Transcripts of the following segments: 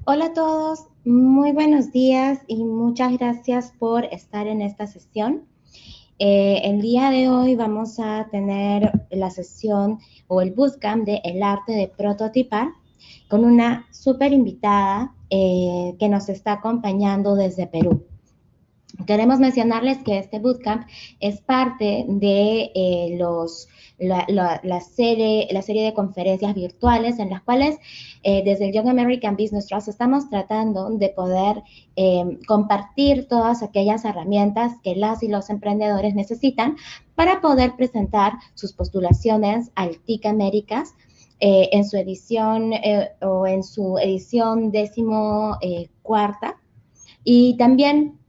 Hola a todos, muy buenos días y muchas gracias por estar en esta sesión. El día de hoy vamos a tener la sesión o el bootcamp de El arte de prototipar con una súper invitada que nos está acompañando desde Perú. Queremos mencionarles que este bootcamp es parte de la serie de conferencias virtuales en las cuales desde el Young American Business Trust estamos tratando de poder compartir todas aquellas herramientas que las y los emprendedores necesitan para poder presentar sus postulaciones al TIC Américas en su edición o en su edición 14ª, y también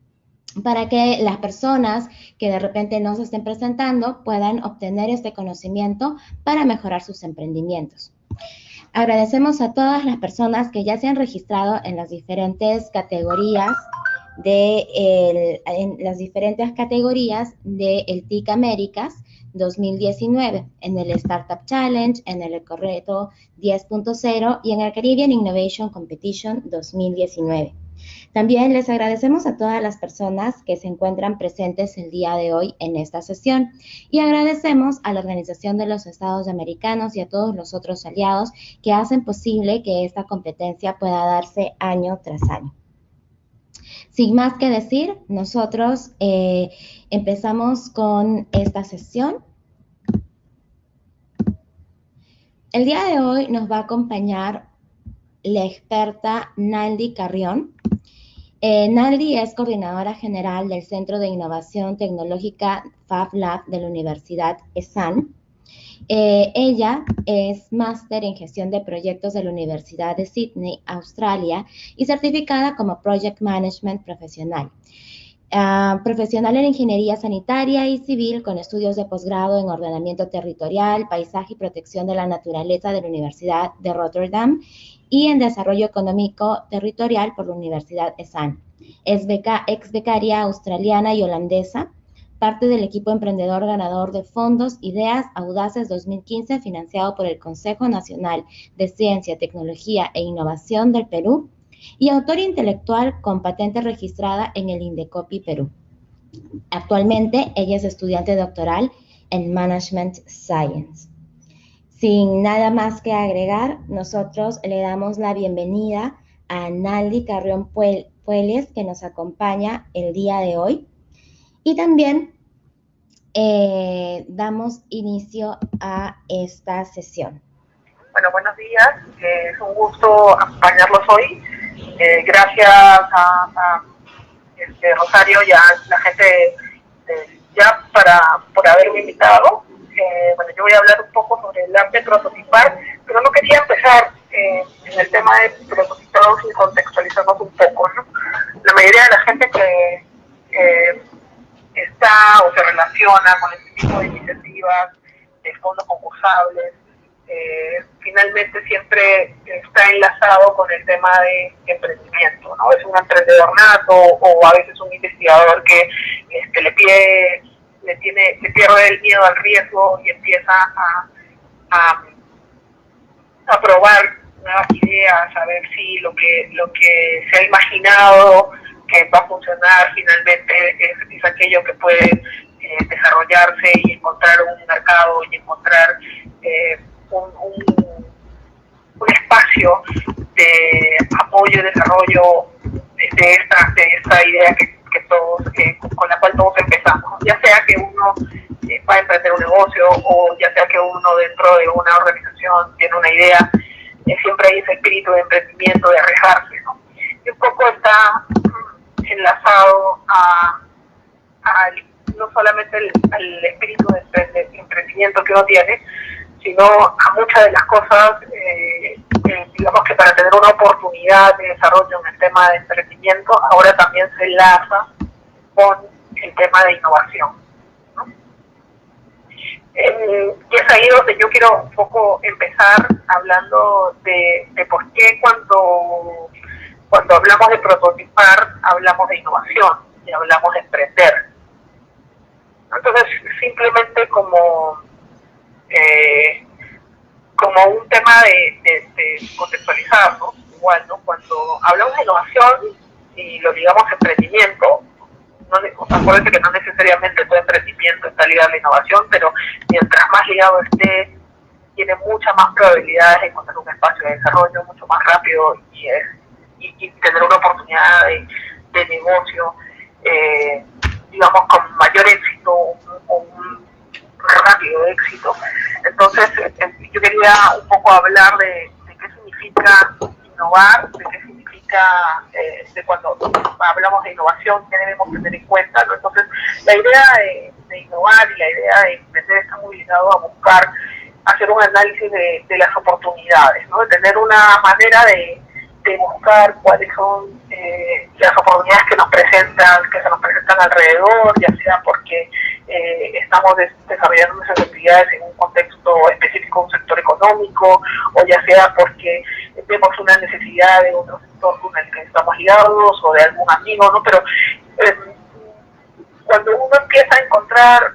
para que las personas que de repente no se estén presentando puedan obtener este conocimiento para mejorar sus emprendimientos. Agradecemos a todas las personas que ya se han registrado en las diferentes categorías del TIC Américas 2019, en el Startup Challenge, en el Correto 10.0 y en el Caribbean Innovation Competition 2019. También les agradecemos a todas las personas que se encuentran presentes el día de hoy en esta sesión y agradecemos a la Organización de los Estados Americanos y a todos los otros aliados que hacen posible que esta competencia pueda darse año tras año. Sin más que decir, nosotros empezamos con esta sesión. El día de hoy nos va a acompañar la experta Naldi Carrión. Naldi es coordinadora general del Centro de Innovación Tecnológica Fab Lab de la Universidad ESAN. Ella es máster en gestión de proyectos de la Universidad de Sydney, Australia, y certificada como Project Management profesional. Profesional en Ingeniería Sanitaria y Civil con estudios de posgrado en Ordenamiento Territorial, Paisaje y Protección de la Naturaleza de la Universidad de Rotterdam y en Desarrollo Económico Territorial por la Universidad ESAN. Es ex becaria australiana y holandesa, parte del equipo emprendedor ganador de fondos Ideas Audaces 2015 financiado por el Consejo Nacional de Ciencia, Tecnología e Innovación del Perú, y autora intelectual con patente registrada en el Indecopi Perú. Actualmente, ella es estudiante doctoral en Management Science. Sin nada más que agregar, nosotros le damos la bienvenida a Naldi Carrión Puelles, que nos acompaña el día de hoy. Y también damos inicio a esta sesión. Bueno, buenos días. Es un gusto acompañarlos hoy. Gracias a Rosario y a la gente por haberme invitado. Bueno, yo voy a hablar un poco sobre el arte de prototipar, pero no quería empezar en el tema de prototipado sin contextualizarnos un poco, ¿no? La mayoría de la gente que está o se relaciona con este tipo de iniciativas, de fondos concursables, finalmente siempre está enlazado con el tema de emprendimiento, ¿no? Es un emprendedor nato o a veces un investigador que le pierde el miedo al riesgo y empieza a probar nuevas ideas, a ver si lo que se ha imaginado que va a funcionar finalmente es aquello que puede desarrollarse y encontrar un mercado y encontrar un espacio de apoyo y desarrollo de esta idea que todos, con la cual todos empezamos, ya sea que uno va a emprender un negocio o ya sea que uno dentro de una organización tiene una idea, siempre hay ese espíritu de emprendimiento, de arriesgarse, ¿no? Y un poco está enlazado no solamente al espíritu de emprendimiento que uno tiene, sino a muchas de las cosas, digamos que para tener una oportunidad de desarrollo en el tema de emprendimiento, ahora también se enlaza con el tema de innovación, ¿no? Y es ahí donde yo quiero un poco empezar hablando de por qué cuando hablamos de prototipar, hablamos de innovación y hablamos de emprender. Entonces, simplemente como un tema de contextualizar, ¿no? igual, ¿no? Cuando hablamos de innovación y lo ligamos a emprendimiento, acuérdense que no necesariamente todo emprendimiento está ligado a la innovación, pero mientras más ligado esté, tiene muchas más probabilidades de encontrar un espacio de desarrollo mucho más rápido y tener una oportunidad de negocio, digamos, con mayor éxito o un rápido éxito. Entonces, yo quería un poco hablar de qué significa innovar, de qué significa, de cuando hablamos de innovación, qué debemos tener en cuenta, ¿no? Entonces, la idea de innovar y la idea de emprender está muy ligado a buscar hacer un análisis de las oportunidades, ¿no? De tener una manera de buscar cuáles son las oportunidades que se nos presentan alrededor, ya sea porque estamos desarrollando nuestras actividades en un contexto específico, un sector económico, o ya sea porque vemos una necesidad de otro sector con el que estamos ligados, o de algún amigo, ¿no? Pero cuando uno empieza a encontrar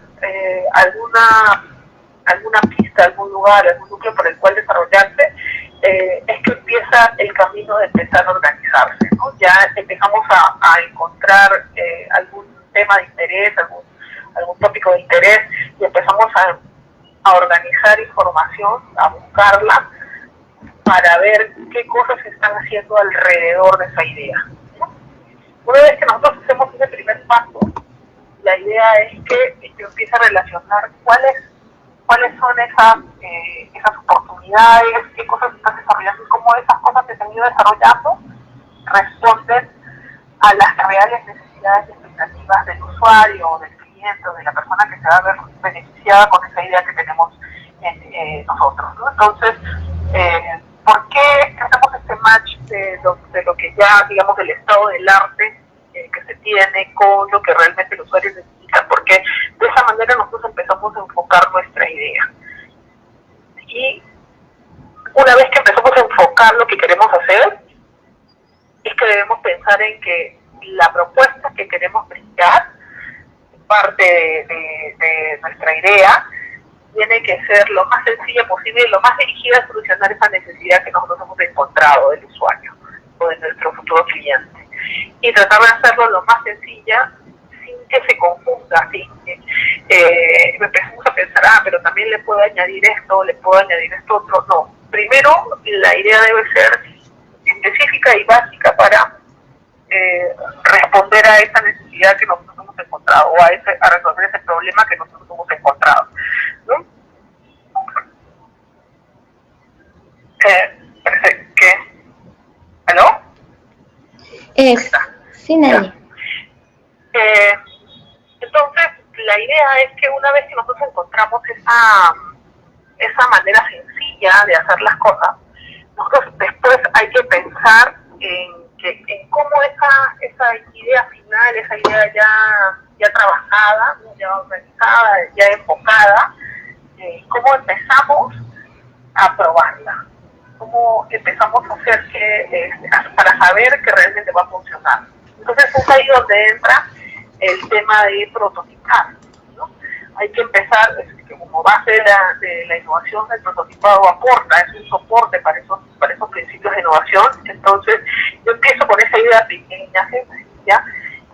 alguna pista, algún lugar, algún núcleo por el cual desarrollarse, es que empieza el camino de empezar a organizarse, ¿no? Ya empezamos a encontrar algún tema de interés, algún tópico de interés, y empezamos a organizar información, a buscarla, para ver qué cosas se están haciendo alrededor de esa idea, ¿no? Una vez que nosotros hacemos ese primer paso, la idea es que yo empiece a relacionar cuáles son esas oportunidades, qué cosas se están desarrollando y cómo esas cosas que se han ido desarrollando responden a las reales necesidades y expectativas del usuario o del cliente o de la persona que se va a ver beneficiada con esa idea que tenemos nosotros, ¿no? Entonces, ¿por qué hacemos este match de lo que ya, digamos, del estado del arte que se tiene con lo que realmente el usuario necesita? Porque de esa manera nosotros empezamos a enfocar nuestra idea. Y una vez que empezamos a enfocar lo que queremos hacer, es que debemos pensar en que la propuesta que queremos brindar, parte de nuestra idea, tiene que ser lo más sencilla posible y lo más dirigida a solucionar esa necesidad que nosotros hemos encontrado del usuario o de nuestro futuro cliente. Y tratar de hacerlo lo más sencilla sin que se confunda, sin empezamos a pensar, pero también le puedo añadir esto, le puedo añadir esto otro. No, primero la idea debe ser específica y básica para responder a esa necesidad que nosotros hemos encontrado, o a resolver ese problema que nosotros hemos encontrado, ¿no? Parece que... ¿Aló? Sí, Nelly. Entonces, la idea es que una vez que nosotros encontramos esa manera sencilla de hacer las cosas, nosotros después hay que pensar en cómo esa idea final, esa idea ya trabajada, ya organizada, ya enfocada, cómo empezamos a probarla, cómo empezamos a hacer para saber que realmente va a funcionar. Entonces es ahí donde entra el tema de prototipar, ¿no? Hay que empezar, como base de la innovación, el prototipado aporta, es un soporte para esos principios de innovación. Entonces yo empiezo con esa idea pequeña, sencilla,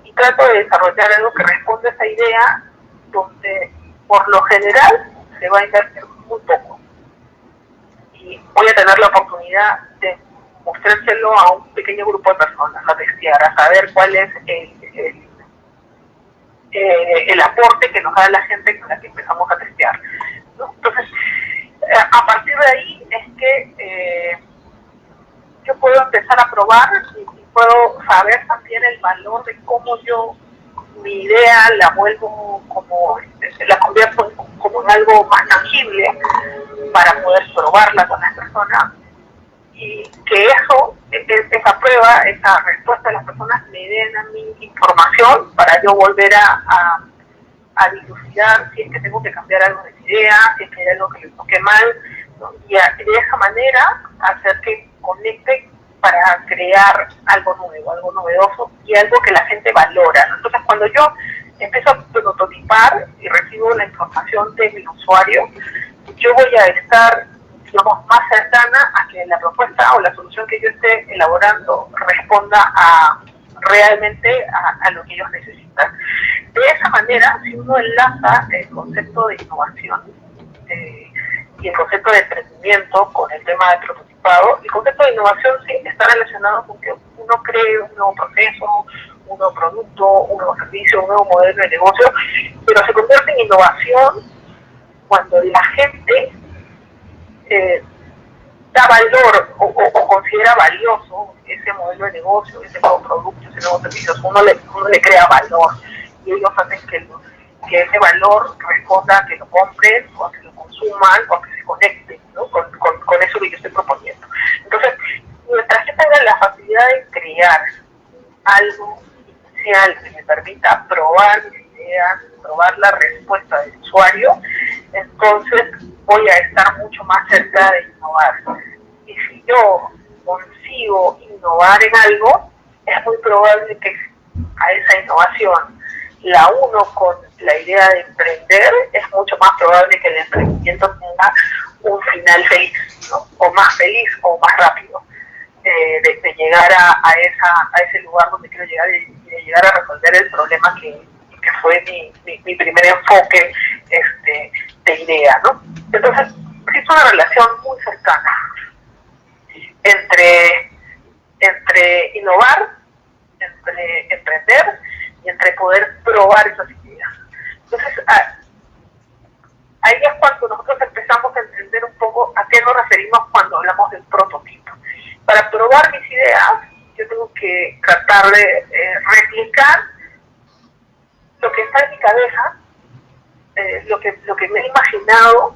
y trato de desarrollar algo que responde a esa idea, donde por lo general se va a invertir muy poco. Y voy a tener la oportunidad de mostrárselo a un pequeño grupo de personas, a testear, a saber cuál es el aporte que nos da la gente con la que empezamos a testear, ¿no? Entonces, a partir de ahí es que yo puedo empezar a probar y puedo saber también el valor de cómo yo mi idea la convierto como en algo más tangible para poder probarla con las personas, y que esa prueba, esa respuesta de las personas me den a mí información para yo volver a dilucidar si es que tengo que cambiar algo de mi idea, si es que hay algo que le toque mal, ¿no? Y de esa manera hacer que conecte para crear algo nuevo, algo novedoso y algo que la gente valora, ¿no? Entonces, cuando yo empiezo a prototipar y recibo la información de mi usuario, yo voy a estar digamos, más cercana a que la propuesta o la solución que yo esté elaborando responda a realmente a lo que ellos necesitan. De esa manera, si uno enlaza el concepto de innovación y el concepto de emprendimiento con el tema de prototipado, el concepto de innovación sí está relacionado con que uno cree un nuevo proceso, un nuevo producto, un nuevo servicio, un nuevo modelo de negocio, pero se convierte en innovación cuando la gente da valor o considera valioso ese modelo de negocio, ese nuevo producto, ese nuevo servicio. Uno le crea valor y ellos hacen que ese valor responda a que lo compren o a que lo consuman o a que se conecten, ¿no? con eso que yo estoy proponiendo. Entonces, mientras yo tenga la facilidad de crear algo inicial que me permita probar mis ideas, probar la respuesta del usuario, entonces voy a estar mucho más cerca de innovar. Y si yo consigo innovar en algo, es muy probable que a esa innovación la uno con la idea de emprender, es mucho más probable que el emprendimiento tenga un final feliz, ¿no? O más feliz o más rápido, de llegar a ese lugar donde quiero llegar y de llegar a resolver el problema que fue mi primer enfoque de idea, ¿no? Entonces, existe una relación muy cercana entre innovar, entre emprender y entre poder probar esas ideas. Entonces, ahí es cuando nosotros empezamos a entender un poco a qué nos referimos cuando hablamos del prototipo. Para probar mis ideas, yo tengo que tratar de replicar lo que está en mi cabeza, lo que me he imaginado,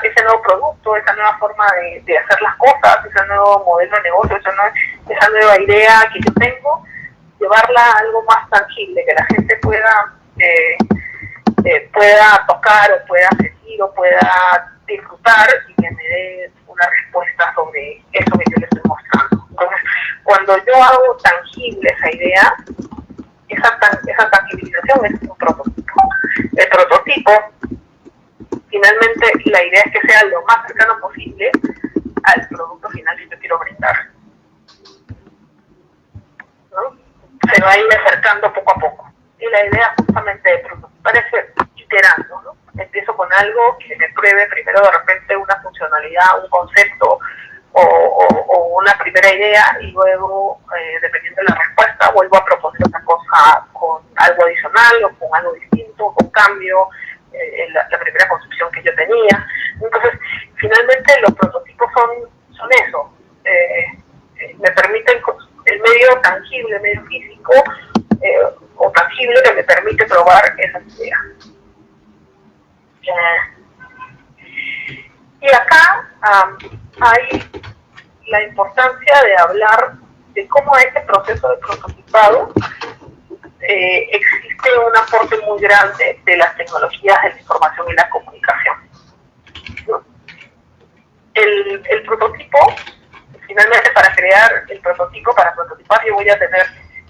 ese nuevo producto, esa nueva forma de hacer las cosas, ese nuevo modelo de negocio, esa nueva idea que yo tengo, llevarla a algo más tangible, que la gente pueda tocar o pueda sentir o pueda disfrutar y que me dé una respuesta sobre eso que yo le estoy mostrando. Entonces, cuando yo hago tangible esa idea, esa tangibilización es un prototipo. El prototipo, finalmente, la idea es que sea lo más cercano posible al producto final que yo quiero brindar, ¿no? Se va a ir acercando poco a poco. Y la idea justamente de prototipar es iterando, ¿no? Empiezo con algo que me pruebe primero de repente una funcionalidad, un concepto o una primera idea y luego, dependiendo de la respuesta, vuelvo a proponer otra cosa con algo adicional o con algo distinto, con cambio, la primera concepción que yo tenía. Entonces, finalmente los prototipos son eso. Me permiten el medio tangible, el medio físico o tangible que me permite probar esas ideas. Y acá hay la importancia de hablar de cómo este proceso de prototipado existe un aporte muy grande de las tecnologías de la información y la comunicación, ¿no? El prototipo, finalmente, para crear el prototipo, para prototipar, yo voy a tener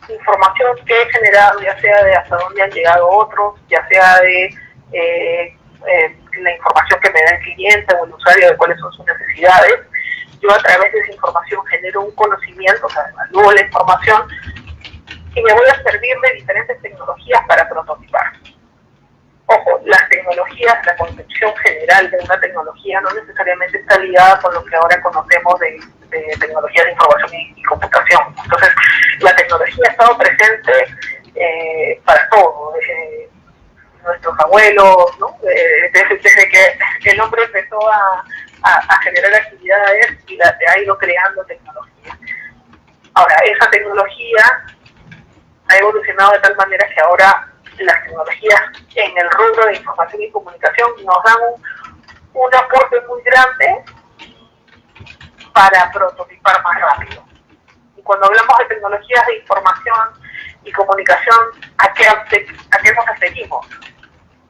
información que he generado, ya sea de hasta dónde han llegado otros, ya sea de la información que me da el cliente o el usuario de cuáles son sus necesidades. Yo a través de esa información genero un conocimiento, o sea, evalúo la información y me voy a servir de diferentes tecnologías para prototipar. Ojo, las tecnologías, la concepción general de una tecnología no necesariamente está ligada con lo que ahora conocemos de tecnologías de información y computación. Entonces, la tecnología ha estado presente para todo, desde nuestros abuelos, ¿no? Desde que el hombre empezó a generar actividades y ha ido creando tecnología. Ahora, esa tecnología ha evolucionado de tal manera que ahora las tecnologías en el rubro de información y comunicación nos dan un aporte muy grande para prototipar más rápido. Y cuando hablamos de tecnologías de información y comunicación, ¿a qué nos referimos?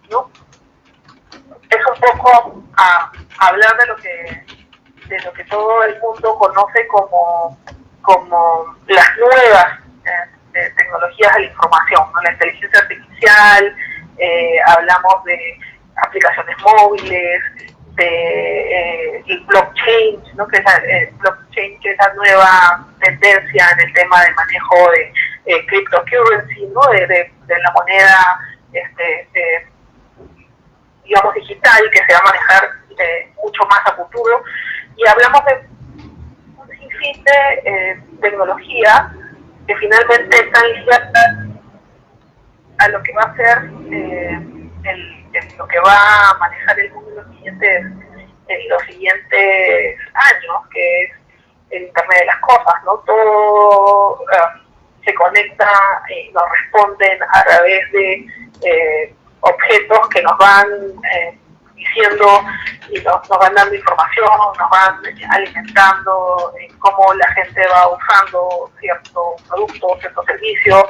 ¿No? Es un poco a hablar de lo que todo el mundo conoce como las nuevas tecnologías de la información, ¿no? La inteligencia artificial, hablamos de aplicaciones móviles, el blockchain, ¿no? Que es blockchain, que es la nueva tendencia en el tema del manejo de cryptocurrency, ¿no? de la moneda digamos digital, que se va a manejar mucho más a futuro, y hablamos de un sinfín de tecnología que finalmente están ligadas a lo que va a ser lo que va a manejar el mundo en los siguientes años, que es el Internet de las cosas, ¿no? Todo se conecta y nos responden a través de objetos que nos van diciendo y nos van dando información, nos van alimentando en cómo la gente va usando ciertos productos, ciertos servicios,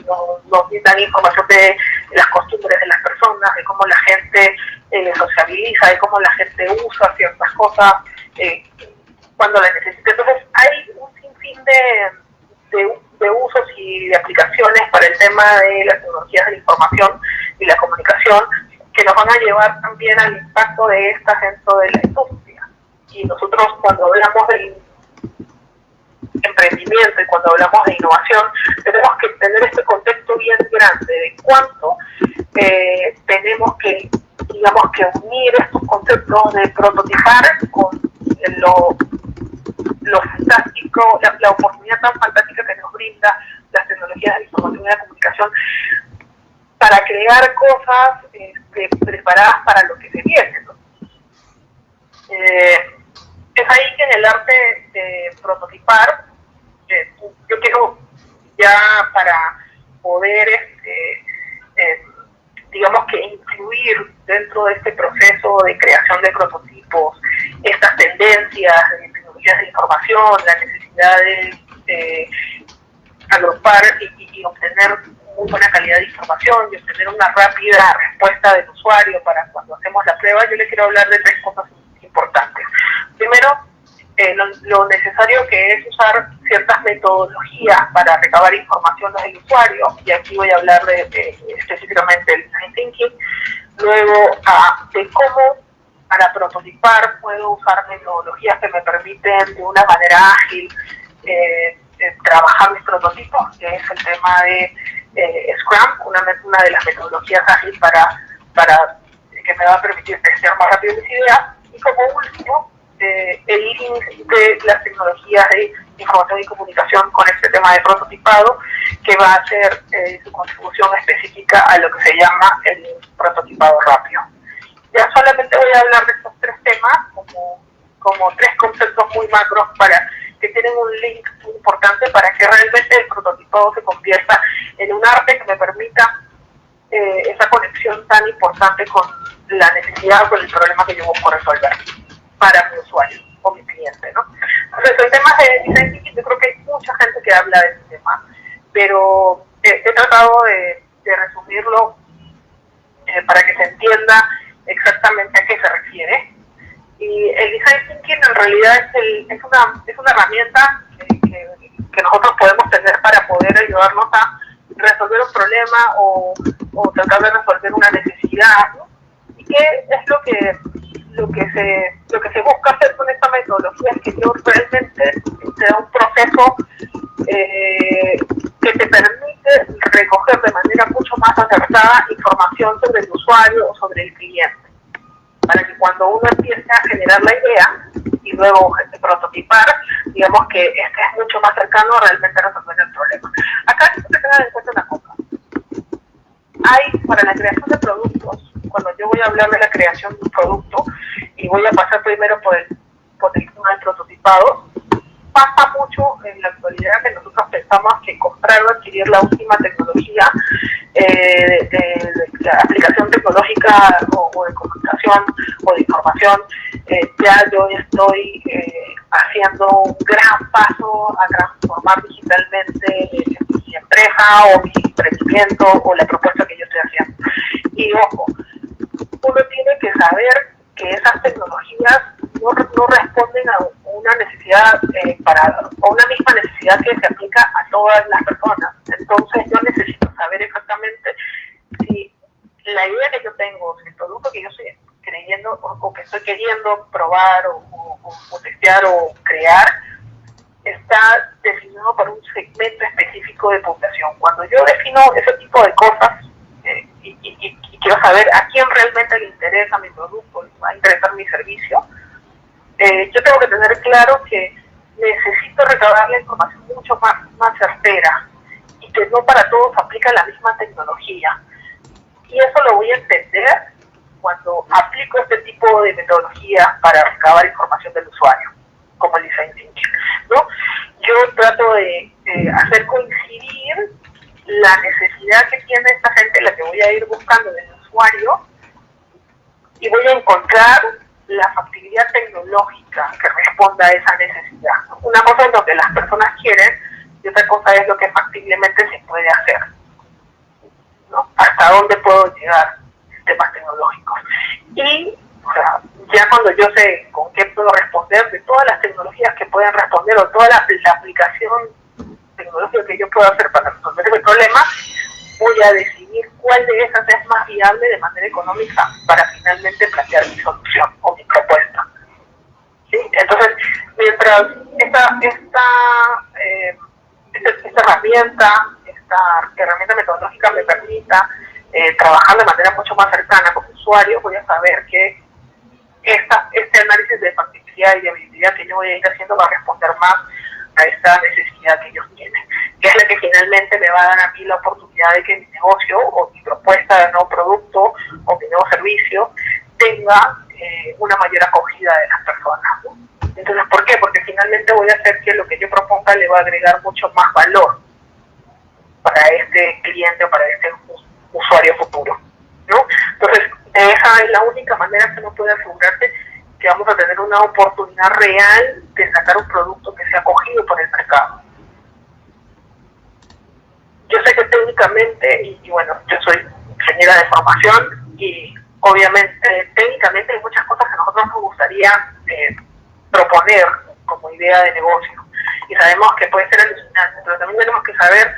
nos dan información de las costumbres de las personas, de cómo la gente sociabiliza, de cómo la gente usa ciertas cosas cuando las necesita. Entonces hay un sinfín de usos y de aplicaciones para el tema de las tecnologías de la información y la comunicación, que nos van a llevar también al impacto de estas dentro de la industria. Y nosotros, cuando hablamos del emprendimiento y cuando hablamos de innovación, tenemos que tener este contexto bien grande de cuánto tenemos que, digamos, que unir estos conceptos de prototipar con lo fantástico, la oportunidad tan fantástica que nos brinda las tecnologías de la información y la comunicación para crear cosas preparadas para lo que se viene, ¿no? Es ahí que en el arte de prototipar, yo quiero ya para poder, digamos que incluir dentro de este proceso de creación de prototipos estas tendencias de tecnologías de información, la necesidad de agrupar y obtener muy buena calidad de información y obtener una rápida respuesta del usuario para cuando hacemos la prueba. Yo le quiero hablar de tres cosas importantes. Primero, lo necesario que es usar ciertas metodologías para recabar información del usuario, y aquí voy a hablar específicamente del design thinking. Luego, de cómo para prototipar puedo usar metodologías que me permiten de una manera ágil trabajar mis prototipos, que es el tema de Scrum, una de las metodologías ágiles para que me va a permitir testear más rápido mis ideas. Y como último, el link de las tecnologías de información y comunicación con este tema de prototipado, que va a ser su contribución específica a lo que se llama el prototipado rápido. Ya solamente voy a hablar de estos tres temas como tres conceptos muy macros que tienen un link muy importante para que realmente el prototipado se convierta en un arte que me permita esa conexión tan importante con la necesidad o con el problema que yo busco resolver para mi usuario o mi cliente, ¿no? Entonces, el tema de design thinking, yo creo que hay mucha gente que habla de ese tema, pero he tratado de resumirlo para que se entienda exactamente a qué se refiere. Y el design thinking en realidad es una herramienta que nosotros podemos tener para poder ayudarnos a resolver un problema o tratar de resolver una necesidad, ¿no? Y qué es lo que se busca hacer con esta metodología, es que yo realmente sea un proceso que te permite recoger de manera mucho más acertada información sobre el usuario o sobre el cliente, para que cuando uno empiece a generar la idea y luego prototipar, digamos que este es mucho más cercano a realmente resolver el problema. Acá hay que tener en cuenta una cosa. Para la creación de productos, cuando yo voy a hablar de la creación de un producto, y voy a pasar primero por el tema del prototipado, pasa mucho en la actualidad que nosotros pensamos que comprar o adquirir la última tecnología de la aplicación tecnológica o de comunicación o de información, ya yo estoy haciendo un gran paso a transformar digitalmente mi empresa o mi emprendimiento o la propuesta que yo estoy haciendo. Y ojo, uno tiene que saber que esas tecnologías no responden a una necesidad o una misma necesidad que se aplica a todas las personas. Entonces yo necesito saber exactamente si la idea que yo tengo, si el producto que yo estoy creyendo o que estoy queriendo probar o testear o crear está definido por un segmento específico de población. Cuando yo defino ese tipo de cosas y quiero saber a quién realmente le interesa mi producto, le va a interesar mi servicio, yo tengo que tener claro que necesito recabar la información mucho más certera y que no para todos aplica la misma tecnología. Y eso lo voy a entender cuando aplico este tipo de metodología para recabar información del usuario, como el design thinking, ¿no? Yo trato de hacer coincidir la necesidad que tiene esta gente, la que voy a ir buscando del usuario, y voy a encontrar la factibilidad tecnológica que responda a esa necesidad. Una cosa es lo que las personas quieren y otra cosa es lo que factiblemente se puede hacer, ¿no? Hasta dónde puedo llegar en temas tecnológicos. Y o sea, ya cuando yo sé con qué puedo responder, de todas las tecnologías que pueden responder o toda la aplicación tecnológica que yo puedo hacer para resolver ese problema, voy a decidir cuál de esas es más viable de manera económica para finalmente plantear mi solución o mi propuesta. ¿Sí? Entonces, mientras esta herramienta metodológica me permita trabajar de manera mucho más cercana con el usuario, voy a saber que este análisis de factibilidad y de viabilidad que yo voy a ir haciendo va a responder más a esta necesidad que ellos tienen, que es la que finalmente me va a dar a mí la oportunidad de que mi negocio o mi propuesta de nuevo producto o mi nuevo servicio tenga una mayor acogida de las personas, ¿no? Entonces, ¿por qué? Porque finalmente voy a hacer que lo que yo proponga le va a agregar mucho más valor para este cliente o para este usuario futuro, ¿no? Entonces, esa es la única manera que uno puede asegurarse que vamos a tener una oportunidad real de sacar un producto que sea acogido por el mercado. Yo sé que técnicamente, y bueno, yo soy ingeniera de formación y obviamente técnicamente hay muchas cosas que a nosotros nos gustaría proponer como idea de negocio y sabemos que puede ser alucinante, pero también tenemos que saber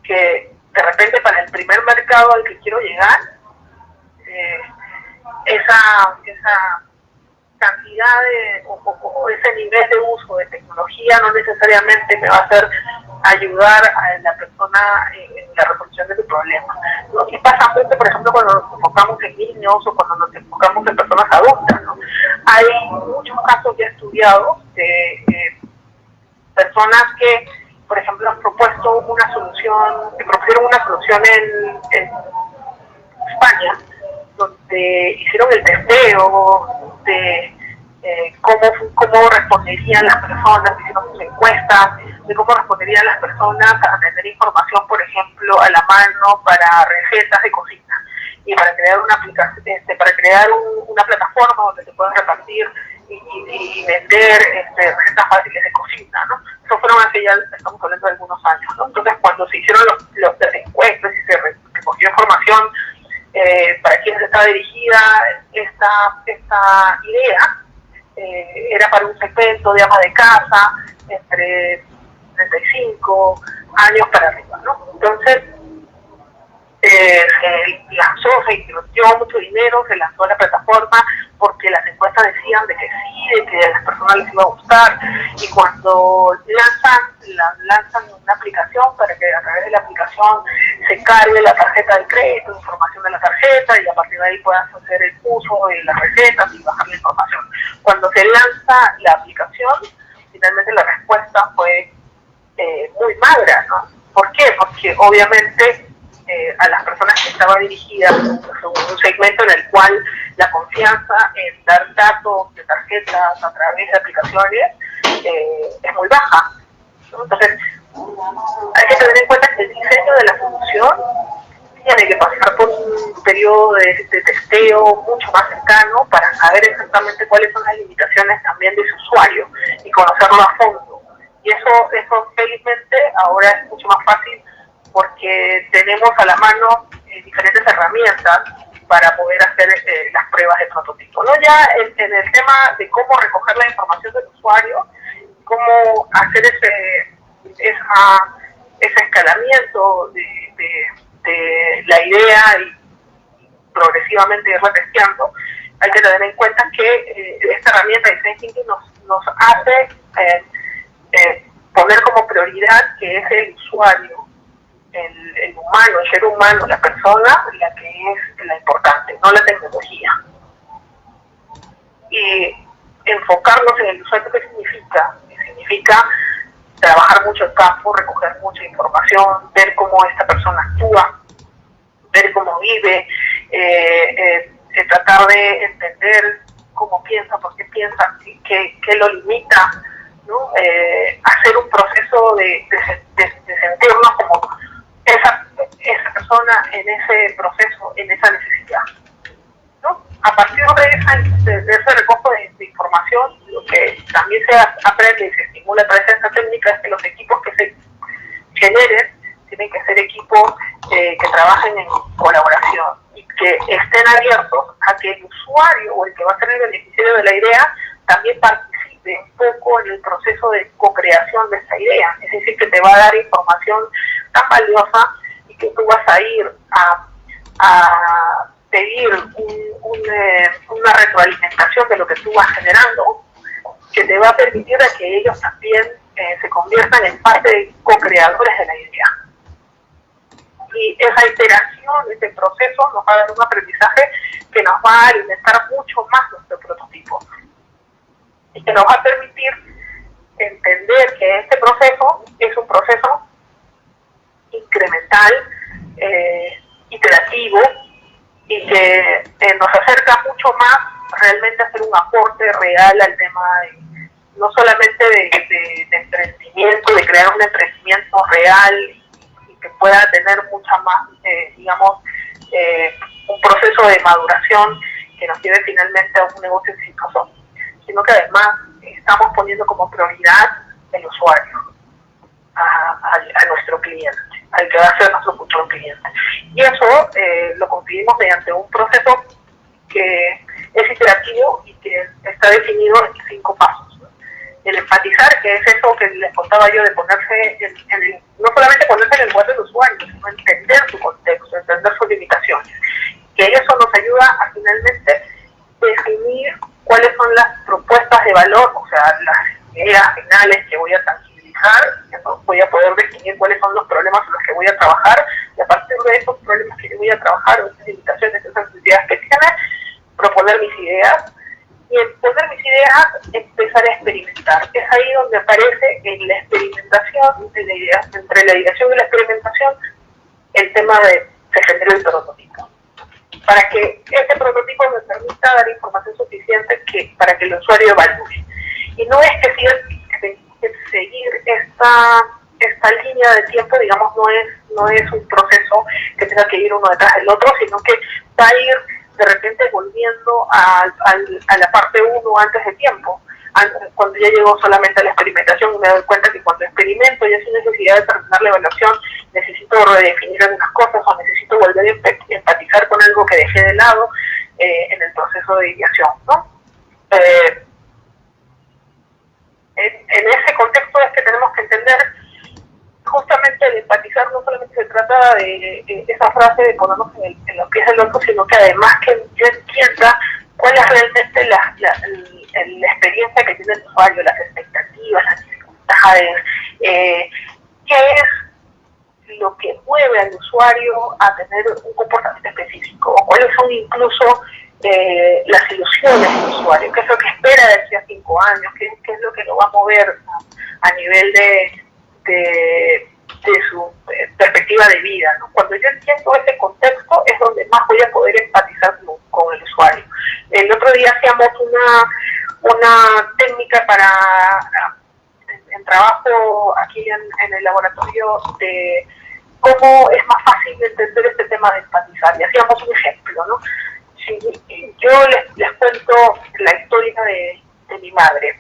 que de repente para el primer mercado al que quiero llegar, esa cantidad o ese nivel de uso de tecnología no necesariamente me va a hacer ayudar a la persona en la resolución de su problema, ¿no? Y pasa mucho, por ejemplo, cuando nos enfocamos en niños o cuando nos enfocamos en personas adultas, ¿no? Hay muchos casos ya estudiados de personas que, por ejemplo, han propuesto una solución, que propusieron una solución en España, donde hicieron el testeo de cómo responderían las personas, hicieron sus encuestas de cómo responderían las personas a tener información, por ejemplo, a la mano para recetas de cocina y para crear una aplicación, para crear una plataforma donde se puedan repartir y vender recetas fáciles de cocina, ¿no? Eso fueron hace ya, estamos hablando de algunos años, ¿no? Entonces, cuando se hicieron las encuestas y se recogió información para quienes estaba dirigida esta idea, era para un segmento de ama de casa entre 35 años para arriba, ¿no? Entonces, se lanzó, se invirtió mucho dinero, se lanzó la plataforma porque las encuestas decían de que sí, de que a las personas les iba a gustar, y cuando lanzan una aplicación para que a través de la aplicación se cargue la tarjeta de crédito, información de la tarjeta, y a partir de ahí puedas hacer el uso de las recetas y bajar la información. Cuando se lanza la aplicación, finalmente la respuesta fue muy magra, ¿no? ¿Por qué? Porque obviamente a las personas que estaba dirigida un segmento en el cual la confianza en dar datos de tarjetas a través de aplicaciones es muy baja, ¿no? Entonces, hay que tener en cuenta que el diseño de la solución tiene que pasar por un periodo de testeo mucho más cercano para saber exactamente cuáles son las limitaciones también de su usuario y conocerlo a fondo. Y eso felizmente ahora es mucho más fácil porque tenemos a la mano diferentes herramientas para poder hacer las pruebas de prototipo, ¿no? Ya en el tema de cómo recoger la información del usuario, cómo hacer ese escalamiento de la idea y progresivamente irla testeando, hay que tener en cuenta que esta herramienta de Design Thinking nos hace poner como prioridad que es el usuario, el humano, el ser humano, la persona, la que es la importante, no la tecnología. Y enfocarnos en el usuario, ¿qué significa? Significa trabajar mucho el campo, recoger mucha información, ver cómo esta persona actúa, ver cómo vive, tratar de entender cómo piensa, por qué piensa, qué lo limita, ¿no? Hacer un proceso de sentirnos como esa persona en ese proceso, en esa necesidad, ¿no? A partir de ese recojo de información, lo que también se aprende y se estimula a través de esta técnica es que los equipos que se generen tienen que ser equipos que trabajen en colaboración y que estén abiertos a que el usuario o el que va a ser el beneficiario de la idea también participe un poco en el proceso de co-creación de esta idea. Es decir, que te va a dar información tan valiosa y que tú vas a ir a pedir una retroalimentación de lo que tú vas generando, que te va a permitir a que ellos también se conviertan en parte de co-creadores de la idea. Y esa iteración, ese proceso nos va a dar un aprendizaje que nos va a alimentar mucho más nuestro prototipo y que nos va a permitir entender que este proceso es un proceso incremental, iterativo, y que nos acerca mucho más realmente a hacer un aporte real al tema no solamente de emprendimiento, de crear un emprendimiento real y que pueda tener mucha más, un proceso de maduración que nos lleve finalmente a un negocio exitoso, sino que además estamos poniendo como prioridad el usuario, a nuestro cliente, al que va a ser nuestro futuro cliente. Y eso lo conseguimos mediante un proceso que es iterativo y que está definido en 5 pasos, ¿no? El empatizar, que es eso que les contaba yo de ponerse no solamente ponerse en el lugar del usuario, sino entender su contexto, entender sus limitaciones. Que eso nos ayuda a finalmente definir cuáles son las propuestas de valor, o sea, las ideas finales que voy a tangibilizar, voy a poder definir cuáles son los problemas en los que voy a trabajar, y a partir de esos problemas que yo voy a trabajar, o esas limitaciones, esas necesidades que tiene, proponer mis ideas, y en poner mis ideas empezar a experimentar. Es ahí donde aparece en la experimentación, entre la ideación y la experimentación, el tema de se genera el prototipo. Para que ese prototipo me permita dar información suficiente para que el usuario evalúe. Y no es que seguir esta línea de tiempo, digamos, no es un proceso que tenga que ir uno detrás del otro, sino que va a ir de repente volviendo a la parte 1 antes de tiempo. Cuando ya llego solamente a la experimentación, me doy cuenta que cuando experimento ya sin necesidad de terminar la evaluación, necesito redefinir algunas cosas o necesito volver a empatizar con algo que dejé de lado en el proceso de ideación, ¿no? En ese contexto es que tenemos que entender justamente el empatizar no solamente se trata de esa frase de ponernos en los pies del otro, sino que además que yo entienda cuál es realmente la experiencia que tiene el usuario, las expectativas, las dificultades, qué es lo que mueve al usuario a tener un comportamiento específico, o cuáles son incluso las ilusiones del usuario, qué es lo que espera de aquí a 5 años, qué es lo que lo va a mover a nivel de su perspectiva de vida, ¿no? Cuando yo entiendo ese contexto es donde más voy a poder empatizar con el usuario. El otro día hacíamos una técnica en trabajo aquí en el laboratorio de cómo es más fácil entender este tema de empatizar, y hacíamos un ejemplo, ¿no? Si yo les cuento la historia de mi madre.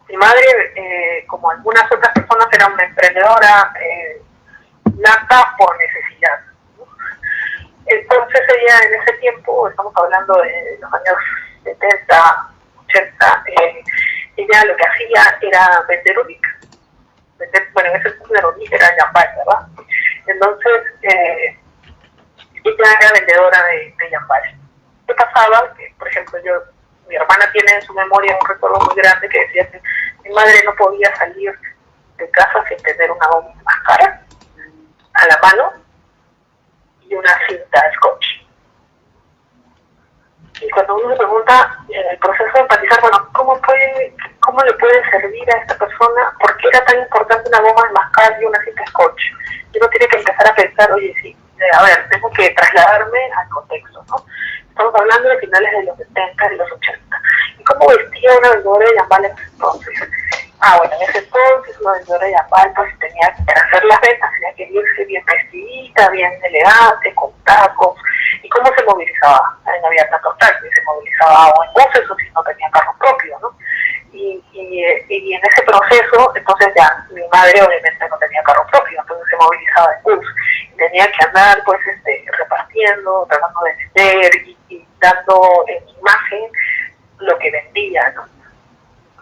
Mi madre, como algunas otras personas, era una emprendedora nata por necesidad, ¿no? Entonces ella en ese tiempo, estamos hablando de los años 70, 80, ella lo que hacía era vender unic. Bueno, en ese punto era unic, era Yambal, ¿verdad? Entonces, ella era vendedora de Yambal. ¿Qué pasaba, que por ejemplo mi hermana tiene en su memoria un recuerdo muy grande que decía que mi madre no podía salir de casa sin tener una máscara a la mano y una cinta de scotch. Y cuando uno se pregunta en el proceso de empatizar, bueno, ¿cómo le puede servir a esta persona? ¿Por qué era tan importante una goma de mascar y una cinta de scotch? Y uno tiene que empezar a pensar, oye, sí, a ver, tengo que trasladarme al contexto, ¿no? Estamos hablando de finales de los 70 y los 80. ¿Y cómo vestía una vendedora de Yambal en ese entonces? Bueno, en ese entonces una vendedora de Yambal, pues tenía que hacer las ventas, tenía que irse bien vestidita, bien elegante, con tacos. ¿Y cómo se movilizaba? No había tantos taxis, se movilizaba o en buses o si no tenía carro propio, ¿no? Y en ese proceso, entonces ya, mi madre obviamente no tenía carro propio, entonces se movilizaba en bus. Y tenía que andar, pues, repartiendo, tratando de vender y dando en imagen lo que vendía, ¿no?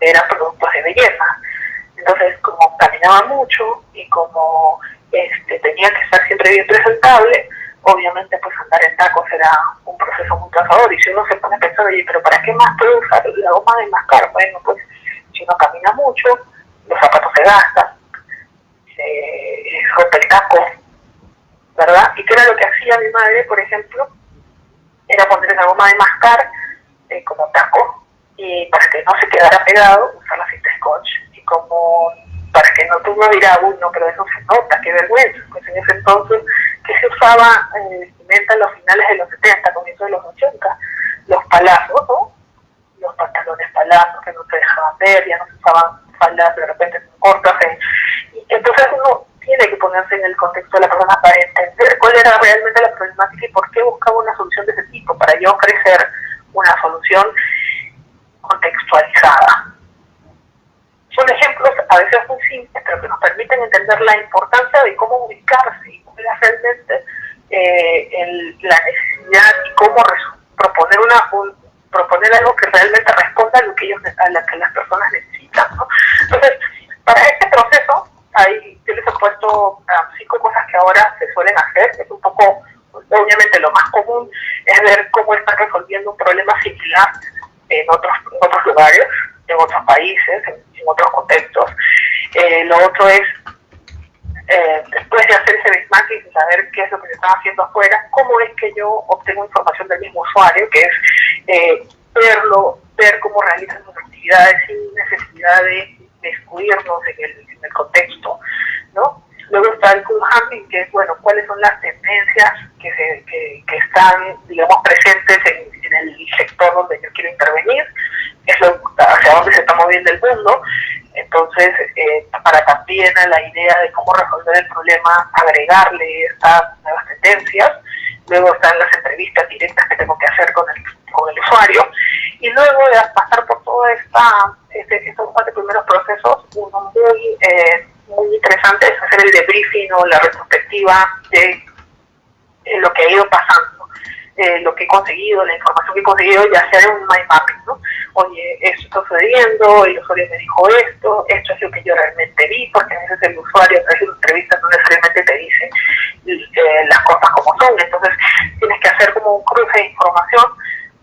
Eran productos de belleza. Entonces, como caminaba mucho y como tenía que estar siempre bien presentable, obviamente pues andar en tacos era un proceso muy cansador. Y si uno se pone a pensar, oye, pero ¿para qué más puedo usar la goma de mascar? Bueno, pues si uno camina mucho, los zapatos se gastan, se rompe el taco, ¿verdad? ¿Y qué era lo que hacía mi madre, por ejemplo? Era poner la goma de mascar como taco, y para que no se quedara pegado, usar la cinta scotch. Y como para que no, tú no dirás, uy, no, pero eso se nota, qué vergüenza. Pues en ese entonces, que se usaba vestimenta en los finales de los 70, comienzos de los 80, los palazos, ¿no? Los pantalones palazos que no se dejaban ver, ya no se usaban faldas de repente cortas. Y entonces uno tiene que ponerse en el contexto de la persona para entender cuál era realmente la problemática y por qué buscaba una solución de ese tipo, para yo ofrecer una solución contextualizada. Son ejemplos a veces muy simples, pero que nos permiten entender la importancia de cómo ubicarse y cuál es realmente la necesidad y cómo proponer algo que realmente responda a lo que las personas necesitan, ¿no? Entonces, para este proceso, yo les he puesto 5 cosas que ahora se suelen hacer. Es un poco, obviamente lo más común es ver cómo están resolviendo un problema similar en otros lugares, en otros países, en otros contextos. Lo otro es, después de hacer ese benchmarking y saber qué es lo que se está haciendo afuera, cómo es que yo obtengo información del mismo usuario, que es ver cómo realizan sus actividades sin necesidad de excluirnos en el contexto, ¿no? Luego está el co-hunting, que es, bueno, cuáles son las tendencias que están, digamos, presentes en el sector donde yo quiero intervenir, hacia dónde se está moviendo el mundo. Entonces, para también a la idea de cómo resolver el problema, agregarle estas nuevas tendencias. Luego están las entrevistas directas que tengo que hacer con el usuario. Y luego de pasar por todos estos 4 primeros procesos, uno muy interesante es hacer el debriefing o la retrospectiva de lo que ha ido pasando, lo que he conseguido, la información que he conseguido, ya sea en un mind mapping, ¿no? Oye, esto está sucediendo, el usuario me dijo esto es lo que yo realmente vi, porque a veces el usuario a través de una entrevista no necesariamente te dice las cosas como son. Entonces tienes que hacer como un cruce de información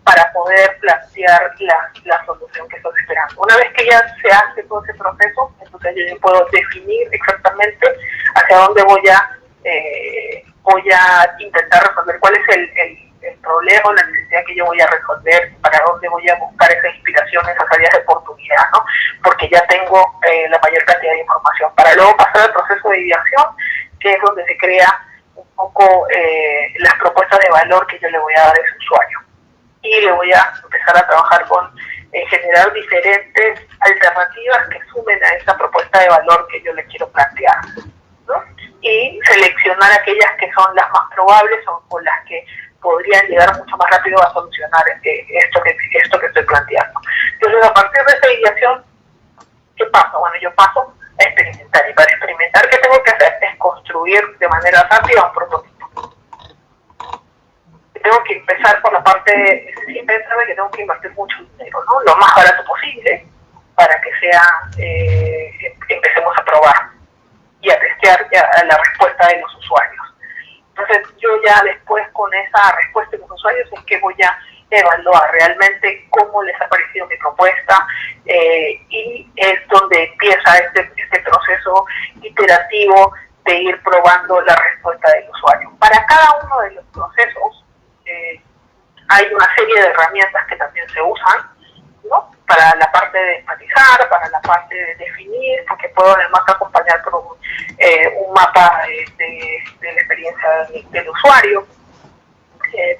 para poder plantear la solución que estás esperando. Una vez que ya se hace todo ese proceso, entonces yo puedo definir exactamente hacia dónde voy a intentar resolver, cuál es el problema o la necesidad que yo voy a resolver, para dónde voy a buscar esa inspiración, esas áreas de oportunidad, ¿no? Porque ya tengo la mayor cantidad de información, para luego pasar al proceso de ideación, que es donde se crea un poco las propuestas de valor que yo le voy a dar a ese usuario. Y le voy a empezar a trabajar con generar diferentes alternativas que sumen a esa propuesta de valor que yo le quiero plantear, ¿no? Y seleccionar aquellas que son las más probables o las que podrían llegar mucho más rápido a solucionar esto que estoy planteando. Entonces, a partir de esa ideación, ¿qué pasa? Bueno, yo paso a experimentar. Y para experimentar, ¿qué tengo que hacer? Es construir de manera rápida un prototipo. Tengo que empezar por la parte, sin pensar que tengo que invertir mucho dinero, ¿no? Lo más barato posible, para que empecemos a probar y a testear la respuesta de los usuarios. Entonces yo ya después con esa respuesta de los usuarios es que voy a evaluar realmente cómo les ha parecido mi propuesta, y es donde empieza este proceso iterativo de ir probando la respuesta del usuario. Para cada uno de los procesos hay una serie de herramientas que también se usan, ¿no? Para la parte de empatizar, para la parte de definir, porque puedo además acompañar por un mapa de la experiencia del usuario,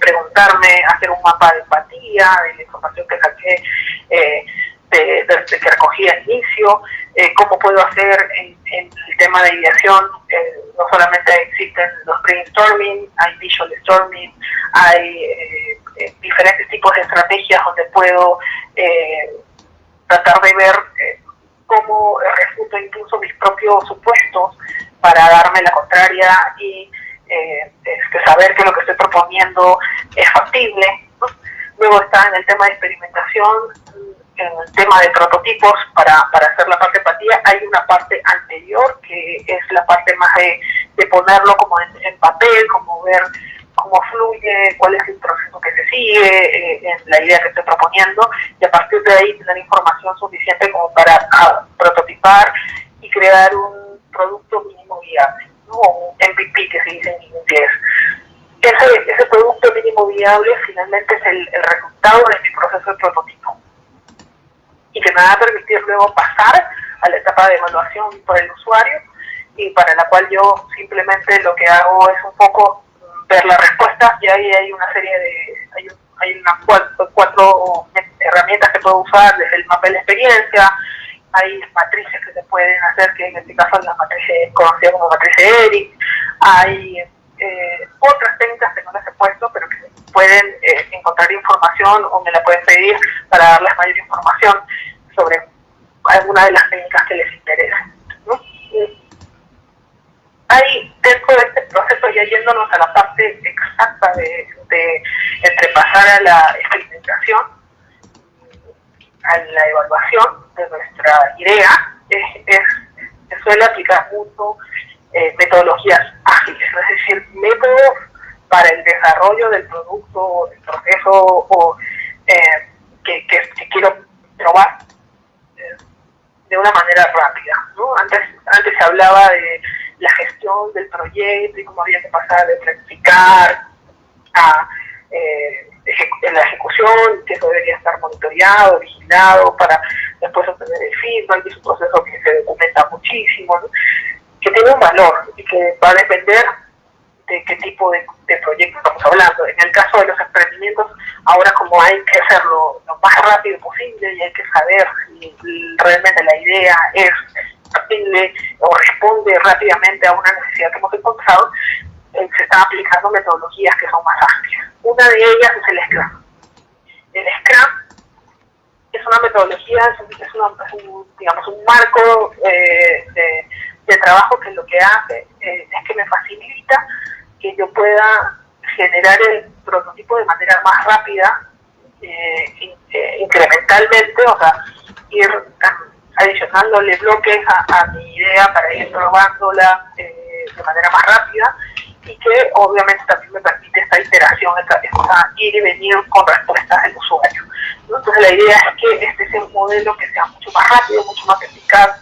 preguntarme, hacer un mapa de empatía, de la información que saqué, que recogí al inicio, cómo puedo hacer en el tema de ideación. No solamente existen los brainstorming, hay visual storming, hay diferentes tipos de estrategias donde puedo tratar de ver cómo refuto incluso mis propios supuestos para darme la contraria y saber que lo que estoy proponiendo es factible, ¿no? Luego está en el tema de experimentación, en el tema de prototipos para hacer la parte de empatía. Hay una parte anterior que es la parte más de ponerlo como en papel, como ver cómo fluye, cuál es el proceso que se sigue, en la idea que estoy proponiendo, y a partir de ahí tener información suficiente como para prototipar y crear un producto mínimo viable, ¿no? O un MVP que se dice en inglés. Ese producto mínimo viable finalmente es el resultado de mi proceso de prototipo y que me va a permitir luego pasar a la etapa de evaluación por el usuario, y para la cual yo simplemente lo que hago es un poco ver la respuesta, y ahí hay una serie de hay unas cuatro herramientas que puedo usar, desde el mapa de la experiencia, hay matrices que se pueden hacer, que en este caso es la matriz conocida como matriz de Eric, hay otras técnicas que no las he puesto, pero que pueden encontrar información o me la pueden pedir para darles mayor información sobre alguna de las técnicas que les interesen, ¿no? Hay dentro de este proceso, ya yéndonos a la parte exacta de entre pasar a la experimentación, a la evaluación de nuestra idea, se suele aplicar mucho metodologías ágiles, es decir, métodos para el desarrollo del producto, del proceso o que quiero probar de una manera rápida, ¿no? Antes se hablaba de la gestión del proyecto y cómo había que pasar de planificar a en la ejecución, que eso debería estar monitoreado, vigilado, para después obtener el feedback, y es un proceso que se documenta muchísimo, ¿no? Que tiene un valor y que va a depender de qué tipo de proyecto estamos hablando. En el caso de los emprendimientos, ahora como hay que hacerlo lo más rápido posible y hay que saber si realmente la idea es factible o responde rápidamente a una necesidad que hemos encontrado, se están aplicando metodologías que son más ágiles. Una de ellas es el Scrum. El Scrum es una metodología, digamos, un marco de trabajo que lo que hace es que me facilita que yo pueda generar el prototipo de manera más rápida, incrementalmente, o sea, ir adicionándole bloques a mi idea para ir probándola de manera más rápida, y que obviamente también me permite esta iteración, esta ir y venir con respuestas del usuario, ¿no? Entonces la idea es que este sea un modelo que sea mucho más rápido, mucho más eficaz,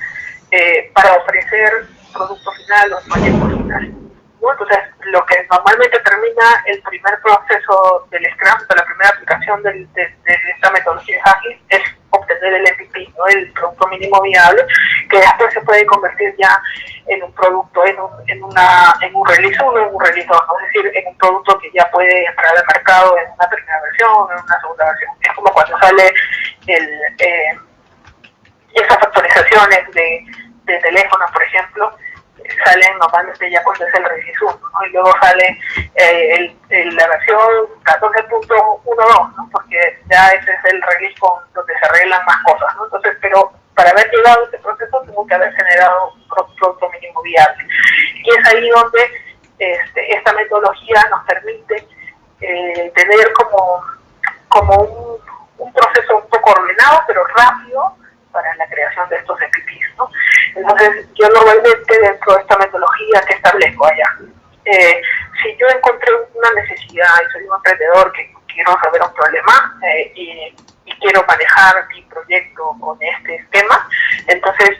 para ofrecer producto final o proyecto final, ¿no? Entonces lo que normalmente termina el primer proceso del Scrum, de la primera aplicación de esta metodología ágil, es obtener el MVP, ¿no? El producto mínimo viable, que después se puede convertir ya en un producto, en un release 1, en un release 2, ¿no? Es decir, en un producto que ya puede entrar al mercado en una primera versión, en una segunda versión. Es como cuando sale esas actualizaciones de teléfonos, por ejemplo, salen normalmente ya cuando es el release 1, ¿no? Y luego sale la versión 14.12, ¿no? Porque ya ese es el release donde se arreglan más cosas, ¿no? Entonces, pero para haber llegado a este proceso tengo que haber generado un producto mínimo viable. Y es ahí donde esta metodología nos permite tener como un proceso un poco ordenado, pero rápido, para la creación de estos MVPs, ¿no? Entonces, yo normalmente dentro de esta metodología que establezco allá, si yo encontré una necesidad y soy un emprendedor que quiero resolver un problema y quiero manejar mi proyecto con este esquema. Entonces,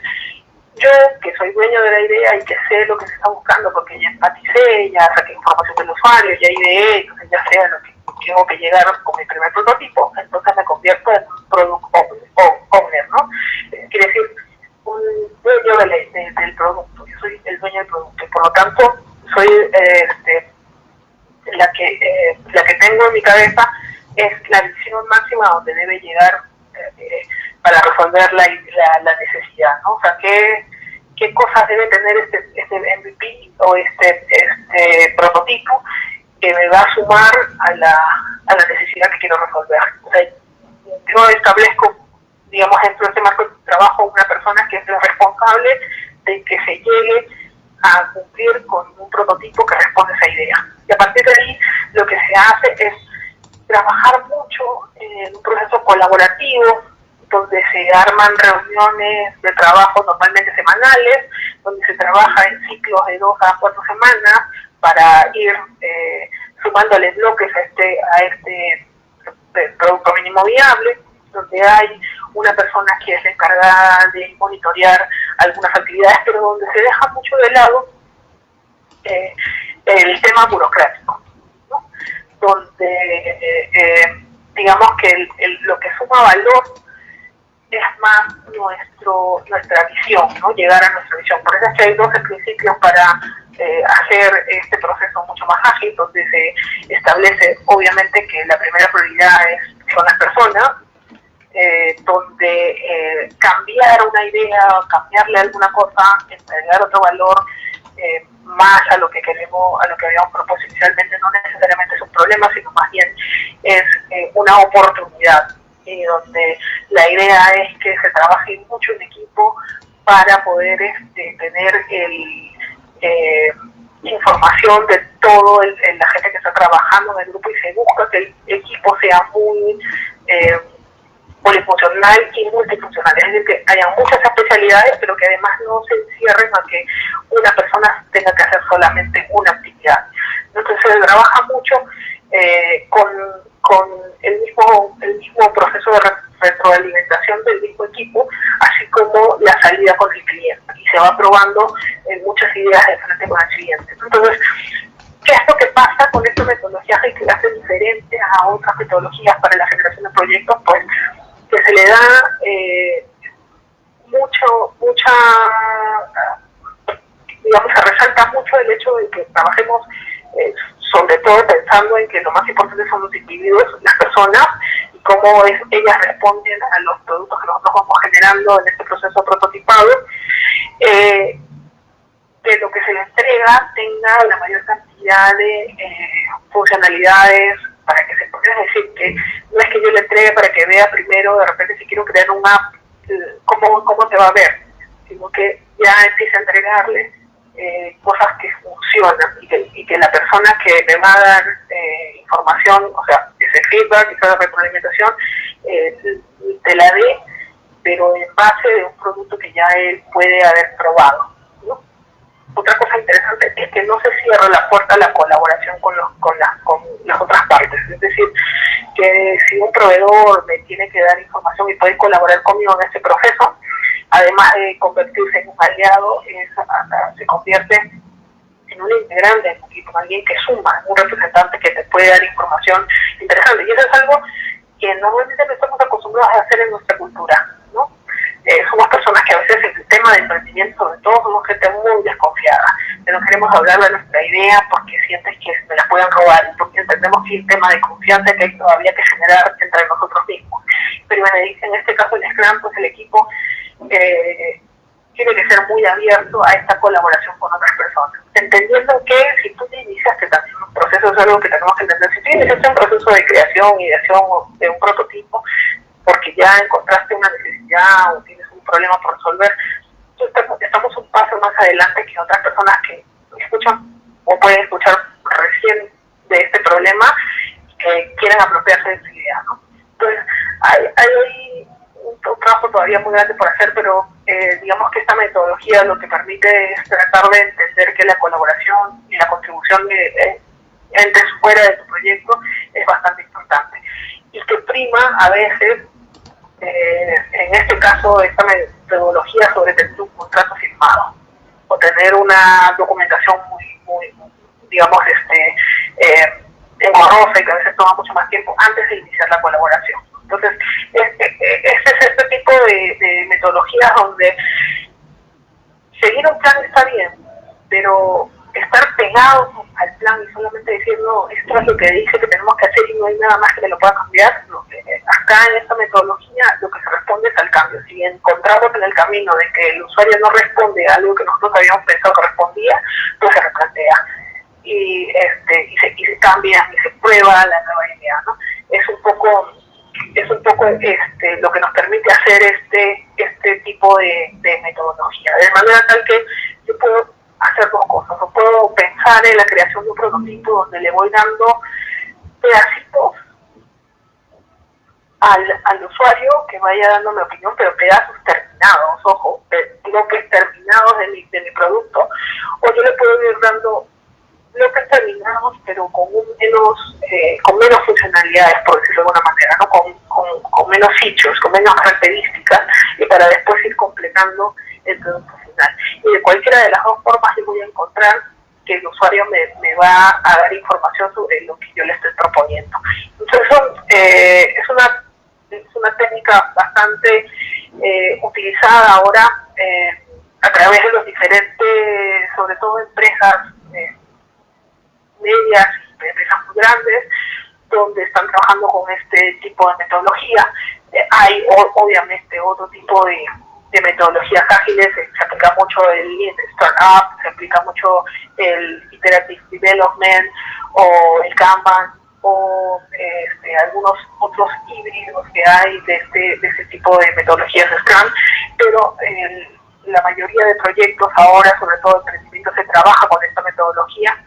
yo, que soy dueño de la idea y que sé lo que se está buscando, porque ya empaticé, ya saqué información del usuario, ya ideé, entonces ya sé a lo que tengo que llegar con mi primer prototipo, entonces me convierto en un product owner, ¿no? Quiere decir, un dueño del producto. Yo soy el dueño del producto y por lo tanto soy la que tengo en mi cabeza es la visión máxima donde debe llegar para resolver la necesidad, ¿no? O sea, qué cosas debe tener este MVP o este prototipo que me va a sumar a la necesidad que quiero resolver. O sea, yo establezco, digamos, dentro de este marco de trabajo una persona que es la responsable de que se llegue a cumplir con un prototipo que responde a esa idea. Y a partir de ahí lo que se hace es trabajar mucho en un proceso colaborativo donde se arman reuniones de trabajo normalmente semanales, donde se trabaja en ciclos de 2 a 4 semanas para ir sumándole bloques a este producto mínimo viable, donde hay una persona que es la encargada de monitorear algunas actividades, pero donde se deja mucho de lado el tema burocrático, ¿no? Donde digamos que lo que suma valor es más nuestra visión, ¿no? Llegar a nuestra visión. Por eso es que hay 12 principios para hacer este proceso mucho más ágil, donde se establece obviamente que la primera prioridad son las personas, donde cambiar una idea, cambiarle alguna cosa, entregar otro valor más a lo que queremos, a lo que habíamos propuesto inicialmente, no necesariamente es un problema, sino más bien es una oportunidad, donde la idea es que se trabaje mucho en equipo para poder tener información de todo la gente que está trabajando en el grupo, y se busca que el equipo sea muy polifuncional y multifuncional, es decir, que haya muchas especialidades, pero que además no se encierren a que una persona tenga que hacer solamente una actividad. Entonces se trabaja mucho con el mismo proceso de retroalimentación del mismo equipo, así como la salida con el cliente, y se va probando muchas ideas de frente con el cliente. Entonces, ¿qué es lo que pasa con esta metodología que la hace diferente a otras metodologías para la generación de proyectos? Pues que se le da digamos, se resalta mucho el hecho de que trabajemos sobre todo pensando en que lo más importante son los individuos, las personas, y cómo ellas responden a los productos que nosotros vamos generando en este proceso prototipado, que lo que se le entrega tenga la mayor cantidad de funcionalidades para que se pueda decir que no es que yo le entregue para que vea primero, de repente si quiero crear un app, cómo se va a ver, sino que ya empiece a entregarle cosas que funcionan y que la persona que me va a dar información, o sea, ese feedback, esa retroalimentación, te la dé, pero en base de un producto que ya él puede haber probado, ¿no? Otra cosa interesante es que no se cierra la puerta a la colaboración con las otras partes, es decir, que si un proveedor me tiene que dar información y puede colaborar conmigo en este proceso, además de convertirse en un aliado, se convierte en un integrante del equipo, alguien que suma, un representante que te puede dar información interesante. Y eso es algo que normalmente no estamos acostumbrados a hacer en nuestra cultura, ¿no? Somos personas que a veces en el tema de emprendimiento, sobre todo, somos gente muy desconfiada. No queremos hablar de nuestra idea porque sientes que me la pueden robar, porque entendemos que hay un tema de confianza que hay todavía que generar entre nosotros mismos. Pero en este caso el Scrum, pues el equipo tiene que ser muy abierto a esta colaboración con otras personas, entendiendo que si tú te iniciaste también un proceso, es algo que tenemos que entender, si tú iniciaste un proceso de creación, ideación de un prototipo, porque ya encontraste una necesidad o tienes un problema por resolver, estamos un paso más adelante que otras personas que escuchan o pueden escuchar recién de este problema, que quieren apropiarse de esa idea, ¿no? Entonces, hay un trabajo todavía muy grande por hacer, pero digamos que esta metodología lo que permite es tratar de entender que la colaboración y la contribución entes fuera de tu proyecto es bastante importante. Y que prima a veces, en este caso, esta metodología sobre tener un contrato firmado o tener una documentación muy digamos, engorrosa y que a veces toma mucho más tiempo antes de iniciar la colaboración. Entonces, es este tipo de metodologías donde seguir un plan está bien, pero estar pegados al plan y solamente decir, no, esto es lo que dice que tenemos que hacer y no hay nada más que me lo pueda cambiar, no, acá en esta metodología lo que se responde es al cambio. Si encontramos en el camino de que el usuario no responde a algo que nosotros habíamos pensado que respondía, pues se replantea y se cambia y se prueba la nueva idea, ¿no? Es un poco lo que nos permite hacer este tipo de metodología, de manera tal que yo puedo hacer dos cosas. O puedo pensar en la creación de un prototipo donde le voy dando pedacitos al usuario que vaya dando mi opinión, pero pedazos terminados, ojo, bloques terminados de mi producto, o yo le puedo ir dando bloques terminados pero con menos funcionalidades, por decirlo de alguna manera, ¿no? con menos features, con menos características, y para después ir completando el producto final. Y de cualquiera de las dos formas yo voy a encontrar que el usuario me va a dar información sobre lo que yo le estoy proponiendo. Entonces es una técnica bastante utilizada ahora a través de los diferentes, sobre todo empresas medias, empresas muy grandes, donde están trabajando con este tipo de metodología. Hay obviamente otro tipo de metodologías ágiles, se aplica mucho el Lean Startup, se aplica mucho el Iterative Development o el Kanban o algunos otros híbridos que hay de este tipo de metodologías Scrum, pero la mayoría de proyectos ahora, sobre todo en emprendimiento, se trabaja con esta metodología.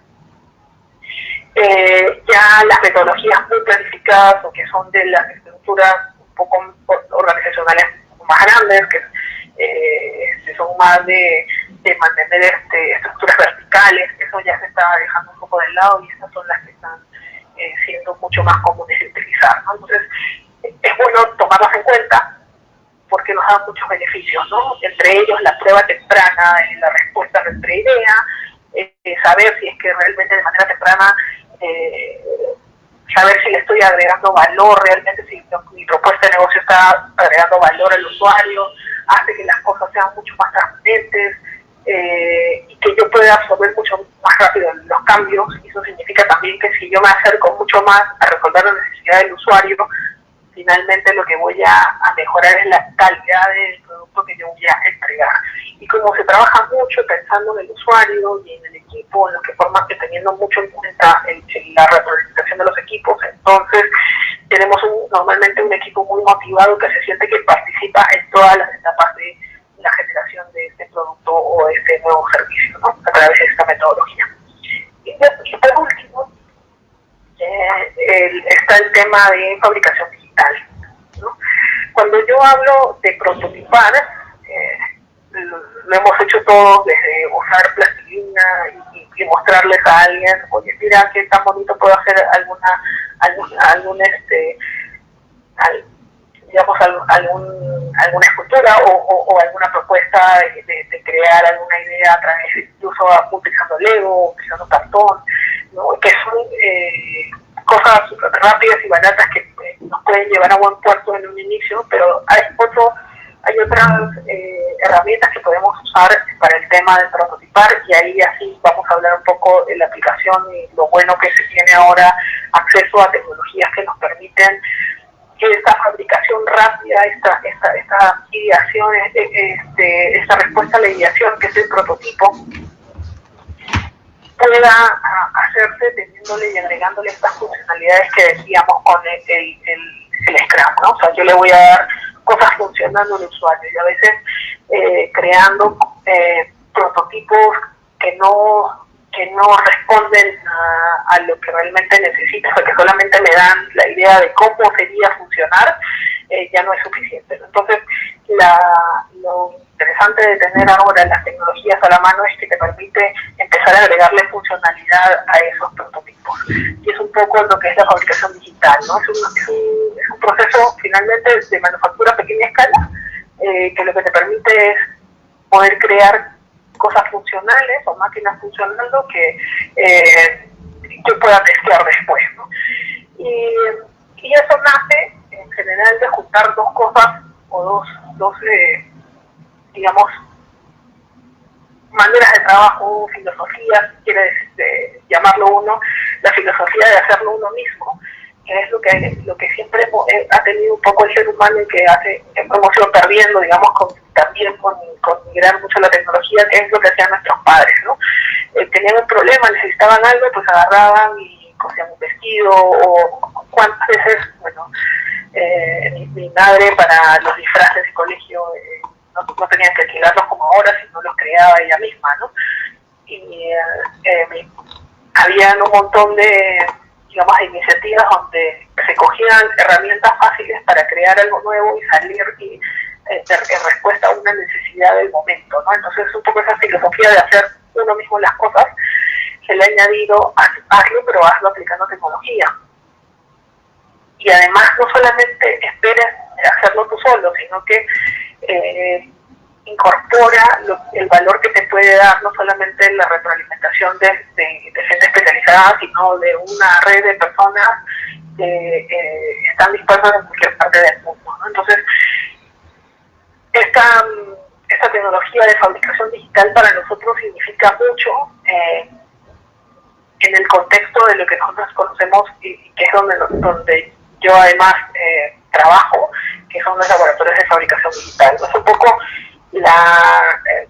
Ya las metodologías muy planificadas o que son de las estructuras un poco organizacionales más grandes, que son más de mantener estructuras verticales, eso ya se está dejando un poco de lado y estas son las que están siendo mucho más comunes de utilizar, ¿no? Entonces es bueno tomarlas en cuenta porque nos dan muchos beneficios, ¿no? Entre ellos la prueba temprana, la respuesta a nuestra idea, saber si es que realmente de manera temprana, saber si le estoy agregando valor realmente, si mi propuesta de negocio está agregando valor al usuario, hace que las cosas sean mucho más transparentes y que yo pueda absorber mucho más rápido los cambios. Y eso significa también que si yo me acerco mucho más a resolver la necesidad del usuario, finalmente lo que voy a mejorar es la calidad del producto que yo voy a entregar. Y como se trabaja mucho pensando en el usuario y en el equipo, en lo que forma que teniendo mucho en cuenta la retroalimentación de los equipos, entonces tenemos normalmente un equipo muy motivado que se siente que participa en todas las etapas de la generación de este producto o de este nuevo servicio, ¿no? A través de esta metodología. Y por último, está el tema de fabricación digital, ¿no? Cuando yo hablo de prototipar, lo hemos hecho todos desde usar plastilina y mostrarles a alguien, oye, mira qué tan bonito puedo hacer alguna escultura o alguna propuesta de crear alguna idea a través, incluso utilizando Lego, utilizando cartón, ¿no? Que son cosas rápidas y baratas que nos pueden llevar a buen puerto en un inicio, pero hay otras herramientas que podemos usar para el tema de prototipar, y ahí así vamos a hablar un poco de la aplicación y lo bueno que se tiene ahora acceso a tecnologías que nos permiten que esta fabricación rápida, esta ideación, esta respuesta a la ideación que es el prototipo, pueda hacerse teniéndole y agregándole estas funcionalidades que decíamos con el Scrum, ¿no? O sea, yo le voy a dar cosas funcionando al usuario y a veces creando prototipos que no que no responden a lo que realmente necesito, o sea, que solamente me dan la idea de cómo sería funcionar, ya no es suficiente. Entonces, lo interesante de tener ahora las tecnologías a la mano es que te permite empezar a agregarle funcionalidad a esos prototipos. Y es un poco lo que es la fabricación digital, ¿no? Es un proceso finalmente de manufactura a pequeña escala, que lo que te permite es poder crear cosas funcionales o máquinas funcionando que yo pueda testear después, ¿no? Y eso nace en general de juntar dos cosas o dos digamos, maneras de trabajo, filosofías, si quieres llamarlo uno, la filosofía de hacerlo uno mismo, que es lo que siempre ha tenido un poco el ser humano y que hemos ido perdiendo, digamos, también con migrar mucho la tecnología, que es lo que hacían nuestros padres, ¿no? Tenían un problema, necesitaban algo, pues agarraban y cosían un vestido, o cuántas veces, bueno, mi madre para los disfraces de colegio no tenía que alquilarlos como ahora, sino los creaba ella misma, ¿no? Y habían un montón de, digamos, de iniciativas donde se cogían herramientas fáciles para crear algo nuevo y salir en respuesta a una necesidad del momento, ¿no? Entonces, un poco esa filosofía de hacer uno mismo las cosas, se le ha añadido, hazlo, pero hazlo aplicando tecnología. Y además, no solamente esperes hacerlo tú solo, sino que incorpora el valor que te puede dar no solamente la retroalimentación de gente especializada, sino de una red de personas que están dispersas en cualquier parte del mundo, ¿no? Entonces, esta tecnología de fabricación digital para nosotros significa mucho en el contexto de lo que nosotros conocemos y que es donde yo además trabajo, que son los laboratorios de fabricación digital. Es un poco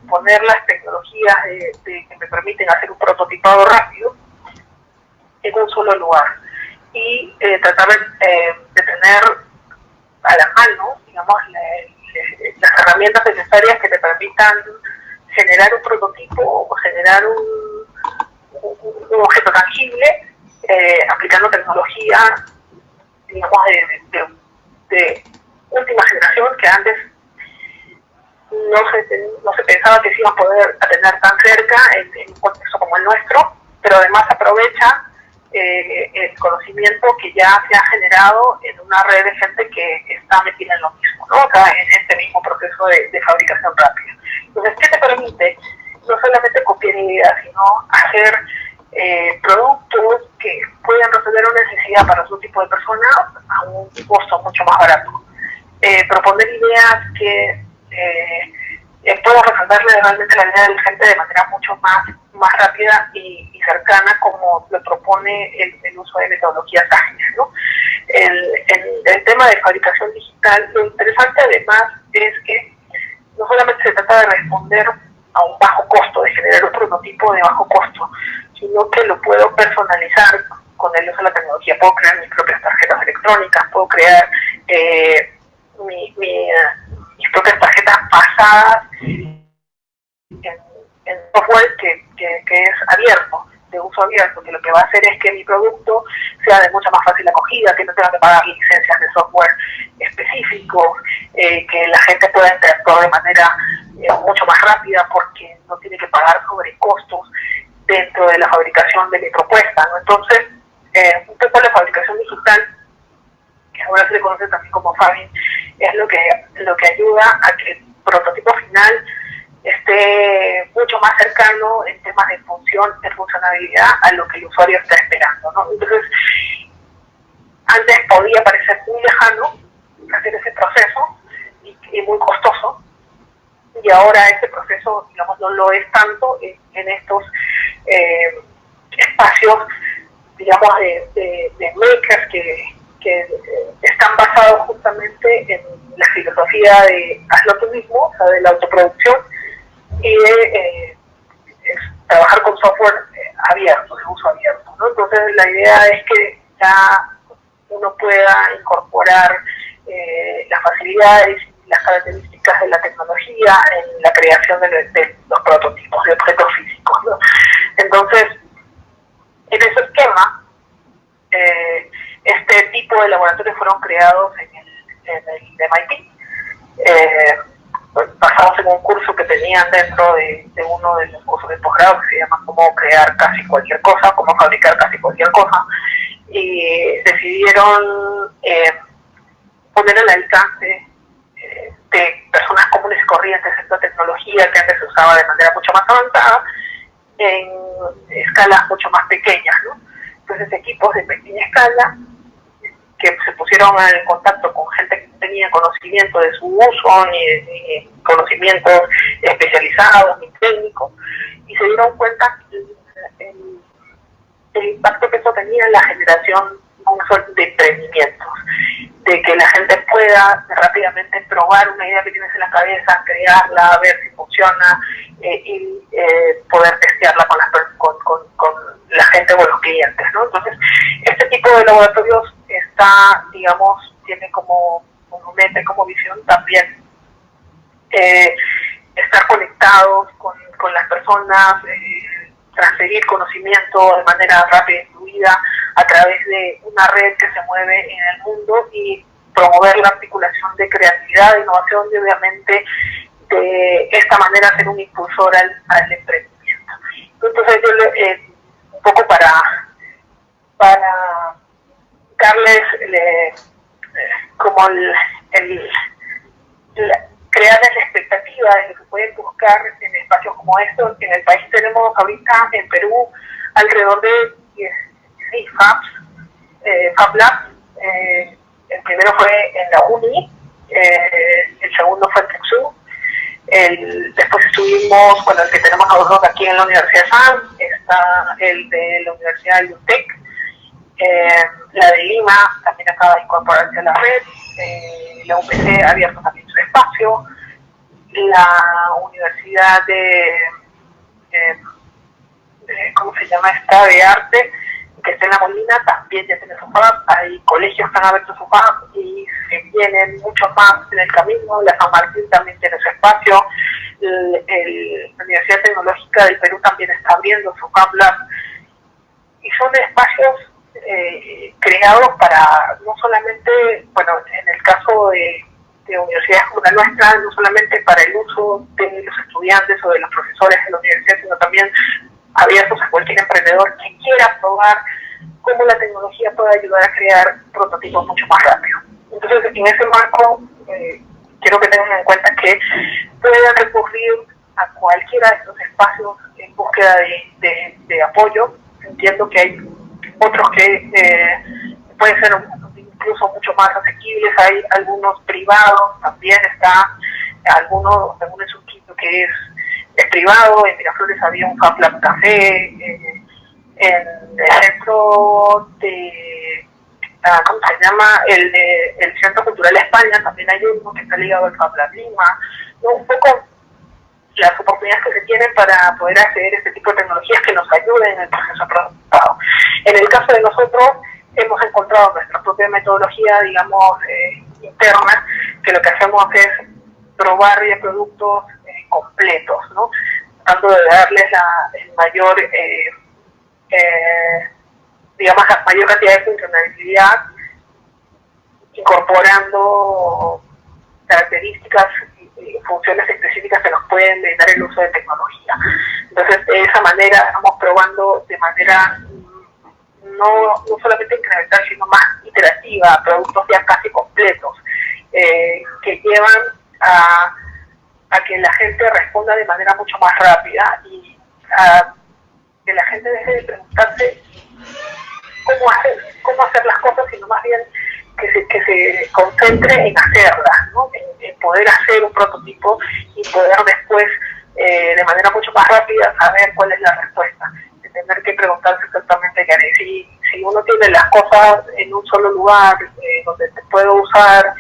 poner las tecnologías que me permiten hacer un prototipado rápido en un solo lugar y tratar de tener a la mano, digamos, las herramientas necesarias que te permitan generar un prototipo o generar un objeto tangible aplicando tecnología, digamos, de última generación que antes no se pensaba que se iba a poder tener tan cerca en un contexto como el nuestro, pero además aprovecha el conocimiento que ya se ha generado en una red de gente que está metida en lo mismo, ¿no? Acá en este mismo proceso de fabricación rápida. Entonces, ¿qué te permite? No solamente copiar ideas, sino hacer productos que puedan resolver una necesidad para otro tipo de personas a un costo mucho más barato. Proponer ideas que puedan resolverle realmente la vida de la gente de manera mucho más rápida y cercana, como lo propone el uso de metodologías ágiles, ¿no? El tema de fabricación digital, lo interesante además es que no solamente se trata de responder a un bajo costo, de generar un prototipo de bajo costo, sino que lo puedo personalizar con el uso de la tecnología. Puedo crear mis propias tarjetas electrónicas, puedo crear mis propias tarjetas basadas en software que es abierto, de uso abierto, que lo que va a hacer es que mi producto sea de mucha más fácil acogida, que no tenga que pagar licencias de software específicos, que la gente pueda interactuar de manera mucho más rápida porque no tiene que pagar sobrecostos dentro de la fabricación de mi propuesta, ¿no? Entonces, un poco la fabricación digital, que ahora se le conoce también como Fabi, es lo que ayuda a que el prototipo final esté mucho más cercano en temas de funcionalidad a lo que el usuario está esperando, ¿no? Entonces, antes podía parecer muy lejano hacer ese proceso y muy costoso, y ahora ese proceso, digamos, no lo es tanto en estos espacios, digamos, de makers que están basados justamente en la filosofía de hazlo tú mismo, o sea, de la autoproducción, y de trabajar con software abierto, de uso abierto, ¿no? Entonces la idea es que ya uno pueda incorporar las facilidades y las características de la tecnología en la creación de los prototipos de objetos físicos, ¿no? Entonces, en ese esquema, este tipo de laboratorios fueron creados en el MIT, basados en un curso que tenían dentro de uno de los cursos de posgrado que se llama Cómo crear casi cualquier cosa, cómo fabricar casi cualquier cosa, y decidieron poner al alcance de personas comunes y corrientes esta tecnología que antes se usaba de manera mucho más avanzada en escalas mucho más pequeñas, ¿no? Entonces equipos de pequeña escala que se pusieron en contacto con gente que tenía conocimiento de su uso ni conocimientos especializados ni técnicos, y se dieron cuenta el impacto que eso tenía en la generación de emprendimientos, de que la gente pueda rápidamente probar una idea que tienes en la cabeza, crearla, ver si funciona y poder testearla con la gente o los clientes, ¿no? Entonces, este tipo de laboratorios está, digamos, tiene como meta y como visión también estar conectados con las personas, transferir conocimiento de manera rápida y fluida a través de una red que se mueve en el mundo y promover la articulación de creatividad, de innovación y obviamente de esta manera ser un impulsor al emprendimiento. Entonces yo un poco para darles como crearles la expectativa de lo que pueden buscar en espacios como estos. En el país tenemos ahorita en Perú alrededor de 16 Fab Labs. El primero fue en la UNI, el segundo fue en TECSU. Después estuvimos, el que tenemos nosotros aquí en la Universidad de SAM, está el de la Universidad de UTEC, la de Lima también acaba de incorporarse a la red, la UPC ha abierto también su espacio, la Universidad ¿cómo se llama esta? De Arte, que está en La Molina, también ya tiene su FAB, hay colegios que han abierto su FAB y se vienen muchos más en el camino, la San Martín también tiene su espacio, la Universidad Tecnológica del Perú también está abriendo su FAB Lab, y son espacios creados para no solamente, en el caso de universidades como la nuestra, no solamente para el uso de los estudiantes o de los profesores de la universidad, sino también abiertos a cualquier emprendedor que quiera probar cómo la tecnología puede ayudar a crear prototipos mucho más rápido. Entonces, en ese marco, quiero que tengan en cuenta que pueden recurrir a cualquiera de estos espacios en búsqueda de apoyo. Entiendo que hay otros que pueden ser incluso mucho más asequibles, hay algunos privados, también está algunos en Surquito que es privado, en Miraflores había un Fab Lab Café, en el centro de, ¿cómo se llama? El Centro Cultural España, también hay uno que está ligado al Fab Lab Lima, ¿no? Un poco las oportunidades que se tienen para poder acceder a este tipo de tecnologías que nos ayuden en el proceso de producto. En el caso de nosotros, hemos encontrado nuestra propia metodología, digamos, interna, que lo que hacemos es probar ya productos completos, ¿no? Tratando de darles el mayor, digamos, la mayor cantidad de funcionalidad, incorporando características y funciones específicas que nos pueden dar el uso de tecnología. Entonces, de esa manera estamos probando de manera no solamente incremental, sino más iterativa, productos ya casi completos, que llevan a que la gente responda de manera mucho más rápida y a que la gente deje de preguntarse cómo hacer las cosas, sino más bien que se concentre en hacerlas, ¿no? En poder hacer un prototipo y poder después, de manera mucho más rápida, saber cuál es la respuesta, de tener que preguntarse exactamente qué haré. Si uno tiene las cosas en un solo lugar, donde te puedo usar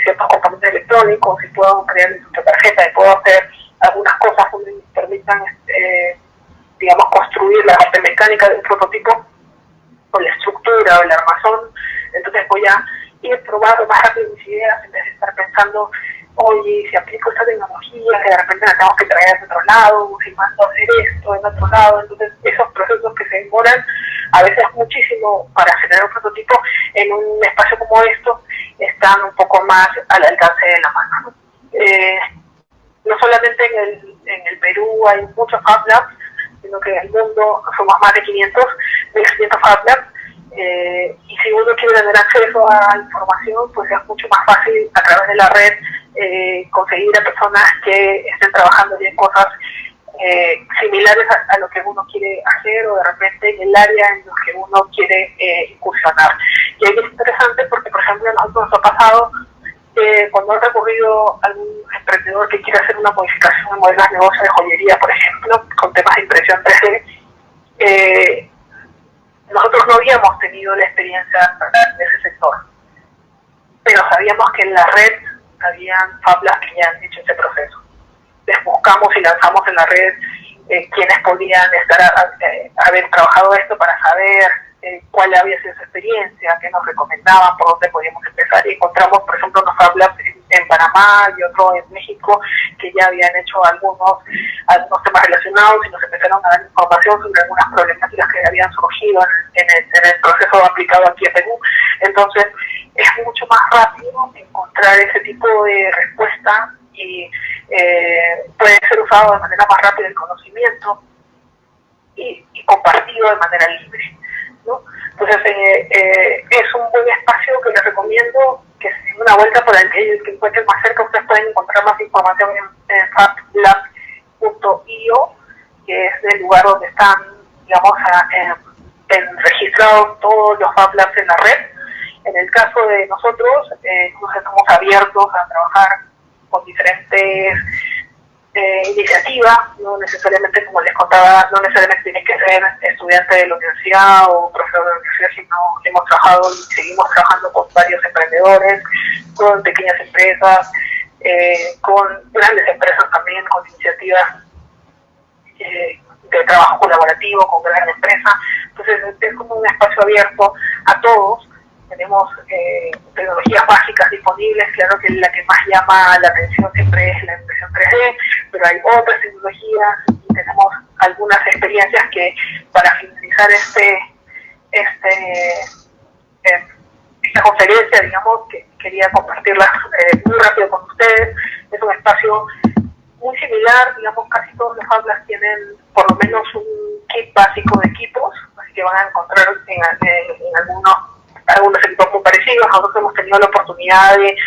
ciertos componentes electrónicos, si puedo crear mi tarjeta, y puedo hacer algunas cosas que me permitan, digamos, construir la parte mecánica de un prototipo, o la estructura o el armazón, entonces voy a ir probando más rápido mis ideas en vez de estar pensando oye, si aplico esta tecnología, que de repente la tengo que traer de otro lado, si mando a hacer esto en otro lado, entonces esos procesos que se demoran a veces muchísimo para generar un prototipo en un espacio como esto están un poco más al alcance de la mano, ¿no? No solamente en el Perú hay muchos Fab Labs, sino que en el mundo somos más de 500 Fab Labs, y si uno quiere tener acceso a información, pues es mucho más fácil a través de la red conseguir a personas que estén trabajando ya en cosas similares a lo que uno quiere hacer, o de repente en el área en lo que uno quiere incursionar. Y ahí es interesante porque, por ejemplo, a nosotros nos ha pasado cuando ha recurrido algún emprendedor que quiere hacer una modificación de modelos de negocio de joyería, por ejemplo, con temas de impresión 3D, nosotros no habíamos tenido la experiencia en ese sector, pero sabíamos que en la red habían Fab Labs que ya han hecho ese proceso. Les buscamos y lanzamos en la red quienes podían haber trabajado esto para saber cuál había sido su experiencia, qué nos recomendaban, por dónde podíamos empezar, y encontramos, por ejemplo, unos Fab Labs en Panamá y otro en México que ya habían hecho algunos temas relacionados, y nos empezaron a dar información sobre algunas problemáticas que habían surgido en el proceso aplicado aquí en Perú. Entonces es mucho más rápido encontrar ese tipo de respuesta, y puede ser usado de manera más rápida el conocimiento y compartido de manera libre, ¿no? Entonces es un buen espacio que les recomiendo que se den una vuelta por el que encuentren más cerca. Ustedes pueden encontrar más información en fablab.io, que es el lugar donde están, digamos, registrados todos los Fab Labs en la red. En el caso de nosotros, nos estamos abiertos a trabajar con diferentes iniciativas, no necesariamente, como les contaba, no necesariamente tienes que ser estudiante de la universidad o profesor de la universidad, sino hemos trabajado y seguimos trabajando con varios emprendedores, con pequeñas empresas, con grandes empresas también, con iniciativas de trabajo colaborativo con grandes empresas. Entonces es como un espacio abierto a todos. Tenemos tecnologías básicas disponibles, claro que la que más llama la atención siempre es la impresión 3D, pero hay otras tecnologías y tenemos algunas experiencias que, para finalizar esta conferencia, digamos, que quería compartirlas muy rápido con ustedes. Es un espacio muy similar, digamos, casi todos los aulas tienen por lo menos un kit básico de equipos, así que van a encontrar en algunos equipos muy parecidos. Nosotros hemos tenido la oportunidad de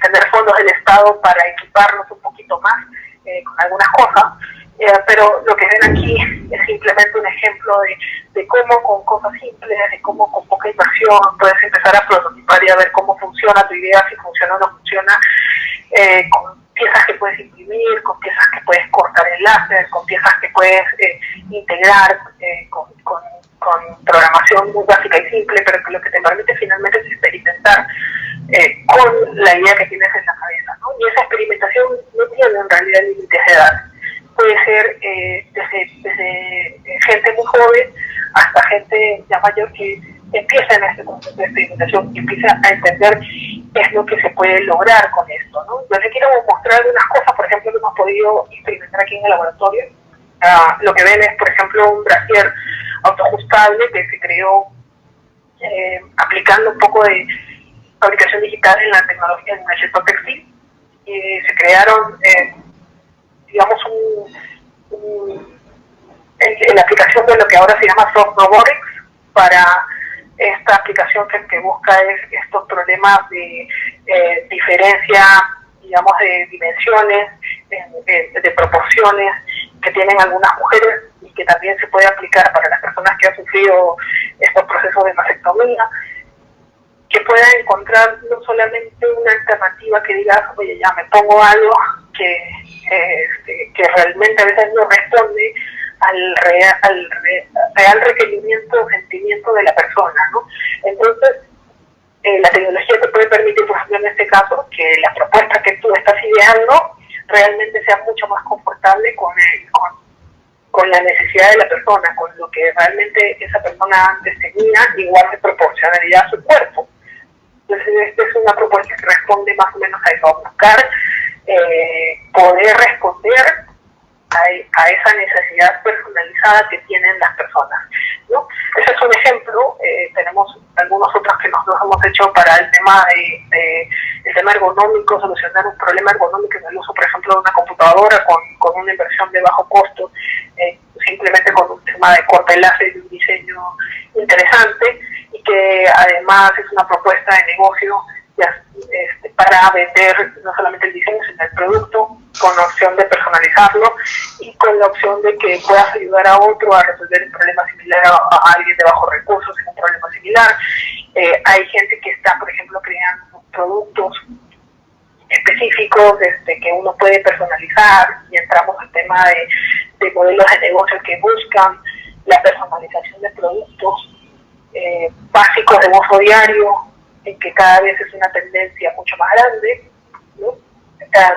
tener fondos del Estado para equiparnos un poquito más con algunas cosas, pero lo que ven aquí es simplemente un ejemplo de cómo con cosas simples, de cómo con poca inversión puedes empezar a prototipar y a ver cómo funciona tu idea, si funciona o no funciona, con piezas que puedes imprimir, con piezas que puedes cortar en láser, con piezas que puedes integrar con programación muy básica y simple, pero que lo que te permite finalmente es experimentar con la idea que tienes en la cabeza, ¿no? Y esa experimentación no tiene en realidad límites de edad. Puede ser desde gente muy joven hasta gente ya mayor que empieza en este proceso de experimentación y empieza a entender qué es lo que se puede lograr con esto, ¿no? Yo les quiero mostrar algunas cosas, por ejemplo, que hemos podido experimentar aquí en el laboratorio. Lo que ven es, por ejemplo, un brasier autoajustable que se creó aplicando un poco de fabricación digital en la tecnología, en el sector textil. Se crearon, digamos, en la aplicación de lo que ahora se llama Soft Robotics, para esta aplicación que busca estos problemas de diferencia, digamos, de dimensiones, de proporciones que tienen algunas mujeres, y que también se puede aplicar para las personas que han sufrido estos procesos de mastectomía, que puedan encontrar no solamente una alternativa que digas, oye, ya me pongo algo que realmente a veces no responde al real requerimiento o sentimiento de la persona, ¿no? Entonces, la tecnología te puede permitir, por ejemplo, en este caso, que la propuesta que tú estás ideando realmente sea mucho más confortable con la necesidad de la persona, con lo que realmente esa persona antes tenía, igual de proporcionalidad a su cuerpo. Entonces, esta es una propuesta que responde más o menos a eso, a buscar poder responder a esa necesidad personalizada que tienen las personas, ¿no? Ese es un ejemplo. Tenemos algunos otros que nosotros hemos hecho para el tema el tema ergonómico, solucionar un problema ergonómico en el uso, por ejemplo, de una computadora con una inversión de bajo costo, simplemente con un tema de corte láser y un diseño interesante, y que además es una propuesta de negocio para vender no solamente el diseño, sino el producto, con la opción de personalizarlo y con la opción de que puedas ayudar a otro a resolver un problema similar a alguien de bajos recursos en un problema similar. Hay gente que está, por ejemplo, creando productos específicos que uno puede personalizar, y entramos al tema de modelos de negocio que buscan la personalización de productos básicos de uso diario, en que cada vez es una tendencia mucho más grande, ¿no?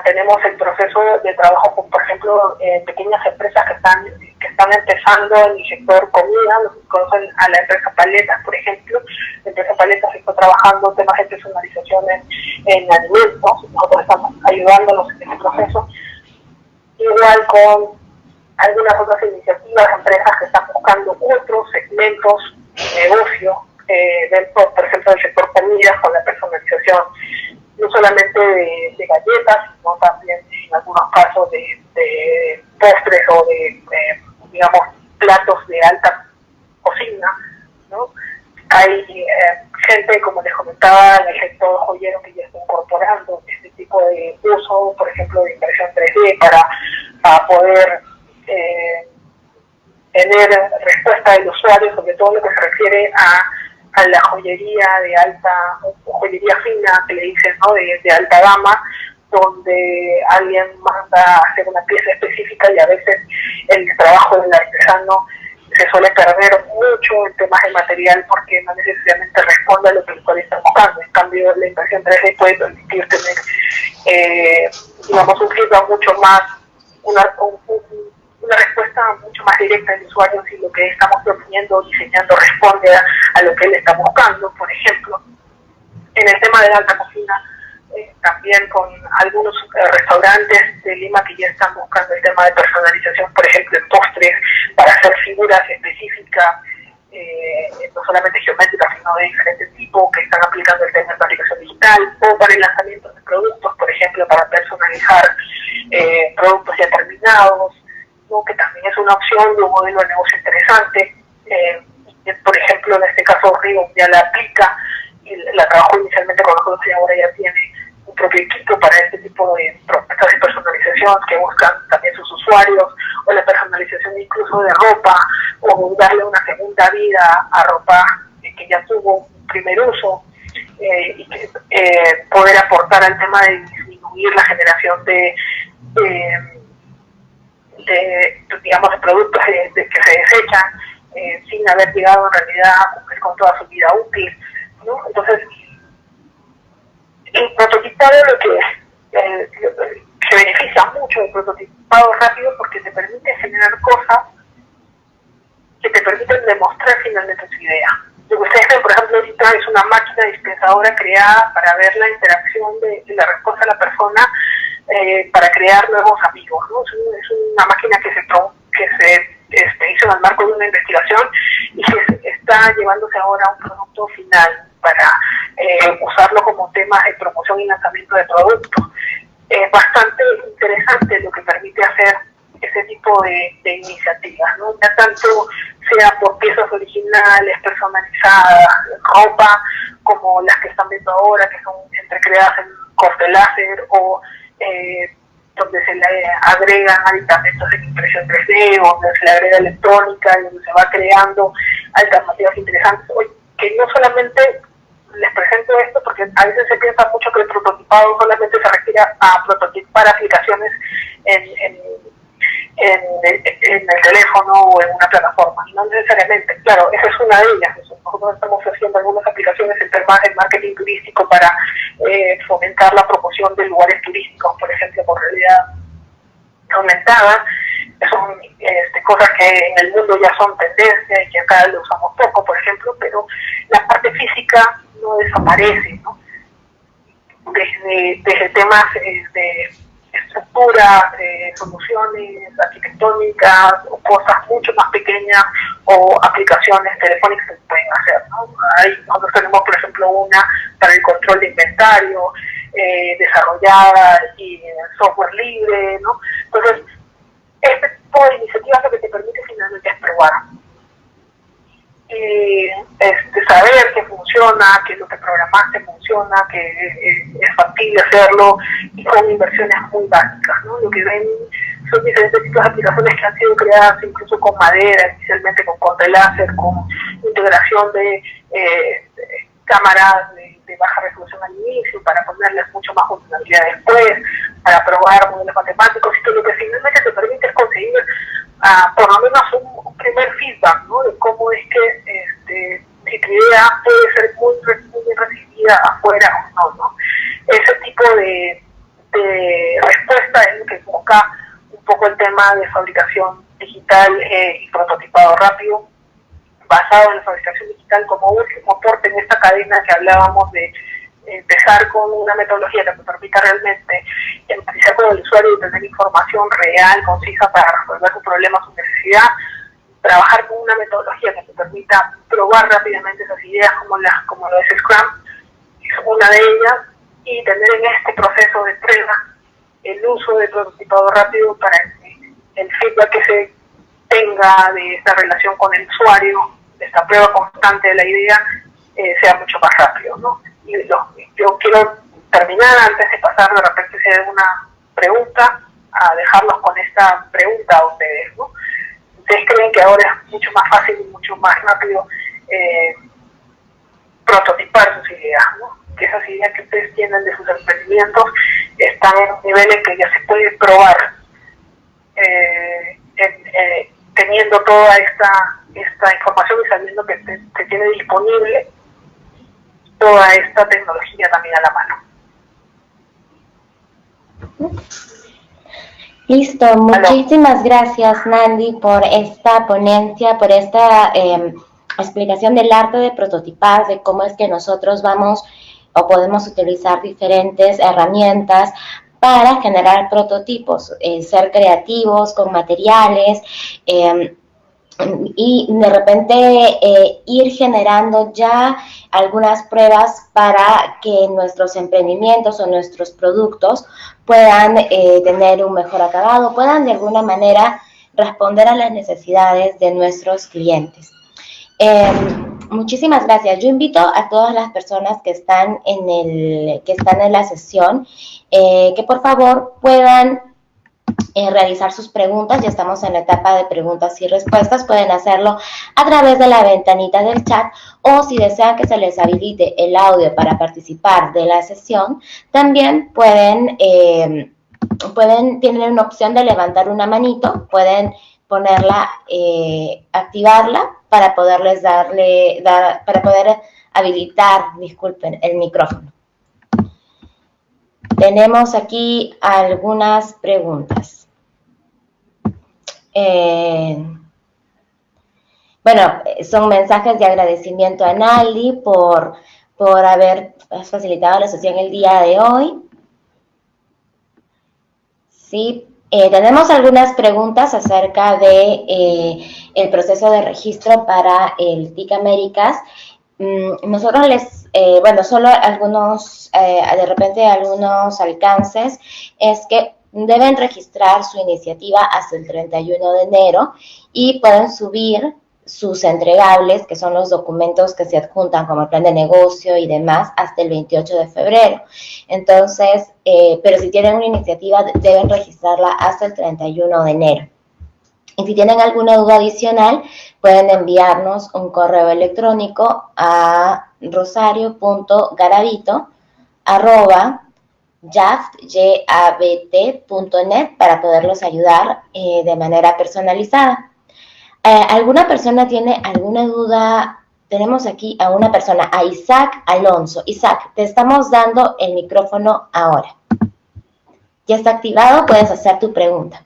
Tenemos el proceso de trabajo con, por ejemplo, pequeñas empresas que están empezando en el sector comida. Los que conocen a la empresa Paletas, por ejemplo. La empresa Paletas está trabajando temas de personalización en alimentos. Nosotros estamos ayudándolos en este proceso. Igual con algunas otras iniciativas, empresas que están buscando otros segmentos de negocio dentro, por ejemplo, del sector comidas, con la personalización no solamente de galletas, sino también en algunos casos de postres o digamos, platos de alta cocina, ¿no? Hay gente, como les comentaba, en el sector joyero que ya está incorporando este tipo de uso, por ejemplo, de impresión 3D para poder tener respuesta del usuario, sobre todo lo que se refiere a la joyería de alta, o joyería fina, que le dicen, ¿no? de alta gama, donde alguien manda a hacer una pieza específica y a veces el trabajo del artesano se suele perder mucho en temas de material porque no necesariamente responde a lo que el usuario está buscando. En cambio, la impresión 3D puede permitir tener, digamos, un feedback mucho más, una respuesta mucho más directa del usuario si lo que estamos proponiendo o diseñando responde a lo que él está buscando. Por ejemplo, en el tema de la alta cocina, también con algunos restaurantes de Lima que ya están buscando el tema de personalización, por ejemplo, en postres, para hacer figuras específicas, no solamente geométricas, sino de diferentes tipos, que están aplicando el tema de fabricación digital, o para el lanzamiento de productos, por ejemplo, para personalizar productos ya terminados, ¿no? Que también es una opción de un modelo de negocio interesante. Por ejemplo, en este caso, Rigo ya la aplica, y la trabajó inicialmente con nosotros y ahora ya tiene un propio equipo para este tipo de propuestas de personalización que buscan también sus usuarios, o la personalización incluso de ropa, o darle una segunda vida a ropa que ya tuvo un primer uso, y poder aportar al tema de disminuir la generación de digamos, de productos que se desechan sin haber llegado en realidad a cumplir con toda su vida útil, ¿no? Entonces, el prototipado lo que se beneficia mucho del prototipado rápido porque te permite generar cosas que te permiten demostrar finalmente su idea. Lo que ustedes ven, por ejemplo, ahorita es una máquina dispensadora creada para ver la interacción de la respuesta de la persona para crear nuevos amigos, ¿no? Es una máquina que se hizo en el marco de una investigación y que está llevándose ahora a un producto final para usarlo como tema de promoción y lanzamiento de productos. Es bastante interesante lo que permite hacer ese tipo de iniciativas, ¿no? Ya tanto sea por piezas originales, personalizadas, ropa, como las que están viendo ahora, que son entrecreadas en corte láser, o donde se le agregan aditamentos en impresión 3D, o donde se le agrega electrónica y donde se va creando alternativas interesantes. Que no solamente les presento esto porque a veces se piensa mucho que el prototipado solamente se refiere a prototipar aplicaciones en el teléfono o en una plataforma, no necesariamente. Claro, esa es una de ellas. Nosotros estamos haciendo algunas aplicaciones en temas de marketing turístico para fomentar la promoción de lugares turísticos, por ejemplo, con realidad aumentada. Son cosas que en el mundo ya son tendencia y que acá lo usamos poco, por ejemplo, pero la parte física no desaparece, ¿no? desde temas de estructura, soluciones arquitectónicas o cosas mucho más pequeñas o aplicaciones telefónicas que se pueden hacer, ¿no? Nosotros tenemos, por ejemplo, una para el control de inventario, desarrollada y software libre, ¿no? Entonces, este tipo de iniciativas lo que te permite finalmente es probar. Saber que funciona, que lo que programaste funciona, que es factible hacerlo, y son inversiones muy básicas, ¿no? Lo que ven son diferentes tipos de aplicaciones que han sido creadas incluso con madera, especialmente con corte láser, con integración de cámaras de baja resolución al inicio, para ponerles mucho más funcionalidad después, para probar modelos matemáticos, y todo lo que finalmente te permite es conseguir por lo menos un primer feedback, ¿no? De cómo es que si tu idea puede ser muy bien recibida afuera o no. Ese tipo de respuesta es lo que busca un poco el tema de fabricación digital y prototipado rápido, basado en la fabricación digital como último aporte en esta cadena que hablábamos de empezar con una metodología que te permita realmente empatizar con el usuario y tener información real, concisa para resolver su problema, su necesidad, trabajar con una metodología que te permita probar rápidamente esas ideas como lo es Scrum, es una de ellas, y tener en este proceso de prueba el uso de prototipado rápido para que el feedback que se tenga de esta relación con el usuario, de esta prueba constante de la idea, sea mucho más rápido, ¿no? Y yo quiero terminar, antes de pasar de repente si hay alguna pregunta, a dejarlos con esta pregunta a ustedes, ¿no? ¿Ustedes creen que ahora es mucho más fácil y mucho más rápido prototipar sus ideas, ¿no? Que esas ideas que ustedes tienen de sus emprendimientos están en niveles que ya se puede probar, teniendo toda esta información y sabiendo que se tiene disponible toda esta tecnología también a la mano? Listo, muchísimas gracias, Nandi, por esta ponencia, por esta explicación del arte de prototipar, de cómo es que nosotros vamos o podemos utilizar diferentes herramientas para generar prototipos, ser creativos con materiales, y de repente ir generando ya algunas pruebas para que nuestros emprendimientos o nuestros productos puedan tener un mejor acabado, puedan de alguna manera responder a las necesidades de nuestros clientes. Muchísimas gracias. Yo invito a todas las personas que están en la sesión que por favor puedan realizar sus preguntas. Ya estamos en la etapa de preguntas y respuestas. Pueden hacerlo a través de la ventanita del chat, o si desean que se les habilite el audio para participar de la sesión, también tienen una opción de levantar una manito, pueden ponerla, activarla para poderles para poder habilitar, disculpen, el micrófono. Tenemos aquí algunas preguntas. Bueno, son mensajes de agradecimiento a Naldi por haber facilitado la sesión el día de hoy. Sí, tenemos algunas preguntas acerca de el proceso de registro para el TIC Américas. Nosotros solo algunos, de repente algunos alcances, es que deben registrar su iniciativa hasta el 31 de enero y pueden subir sus entregables, que son los documentos que se adjuntan como el plan de negocio y demás, hasta el 28 de febrero. Entonces, pero si tienen una iniciativa, deben registrarla hasta el 31 de enero. Y si tienen alguna duda adicional, pueden enviarnos un correo electrónico a rosario.garavito@yabt.net para poderlos ayudar de manera personalizada. ¿Alguna persona tiene alguna duda? Tenemos aquí a una persona, a Isaac Alonso. Isaac, te estamos dando el micrófono ahora. Ya está activado, puedes hacer tu pregunta.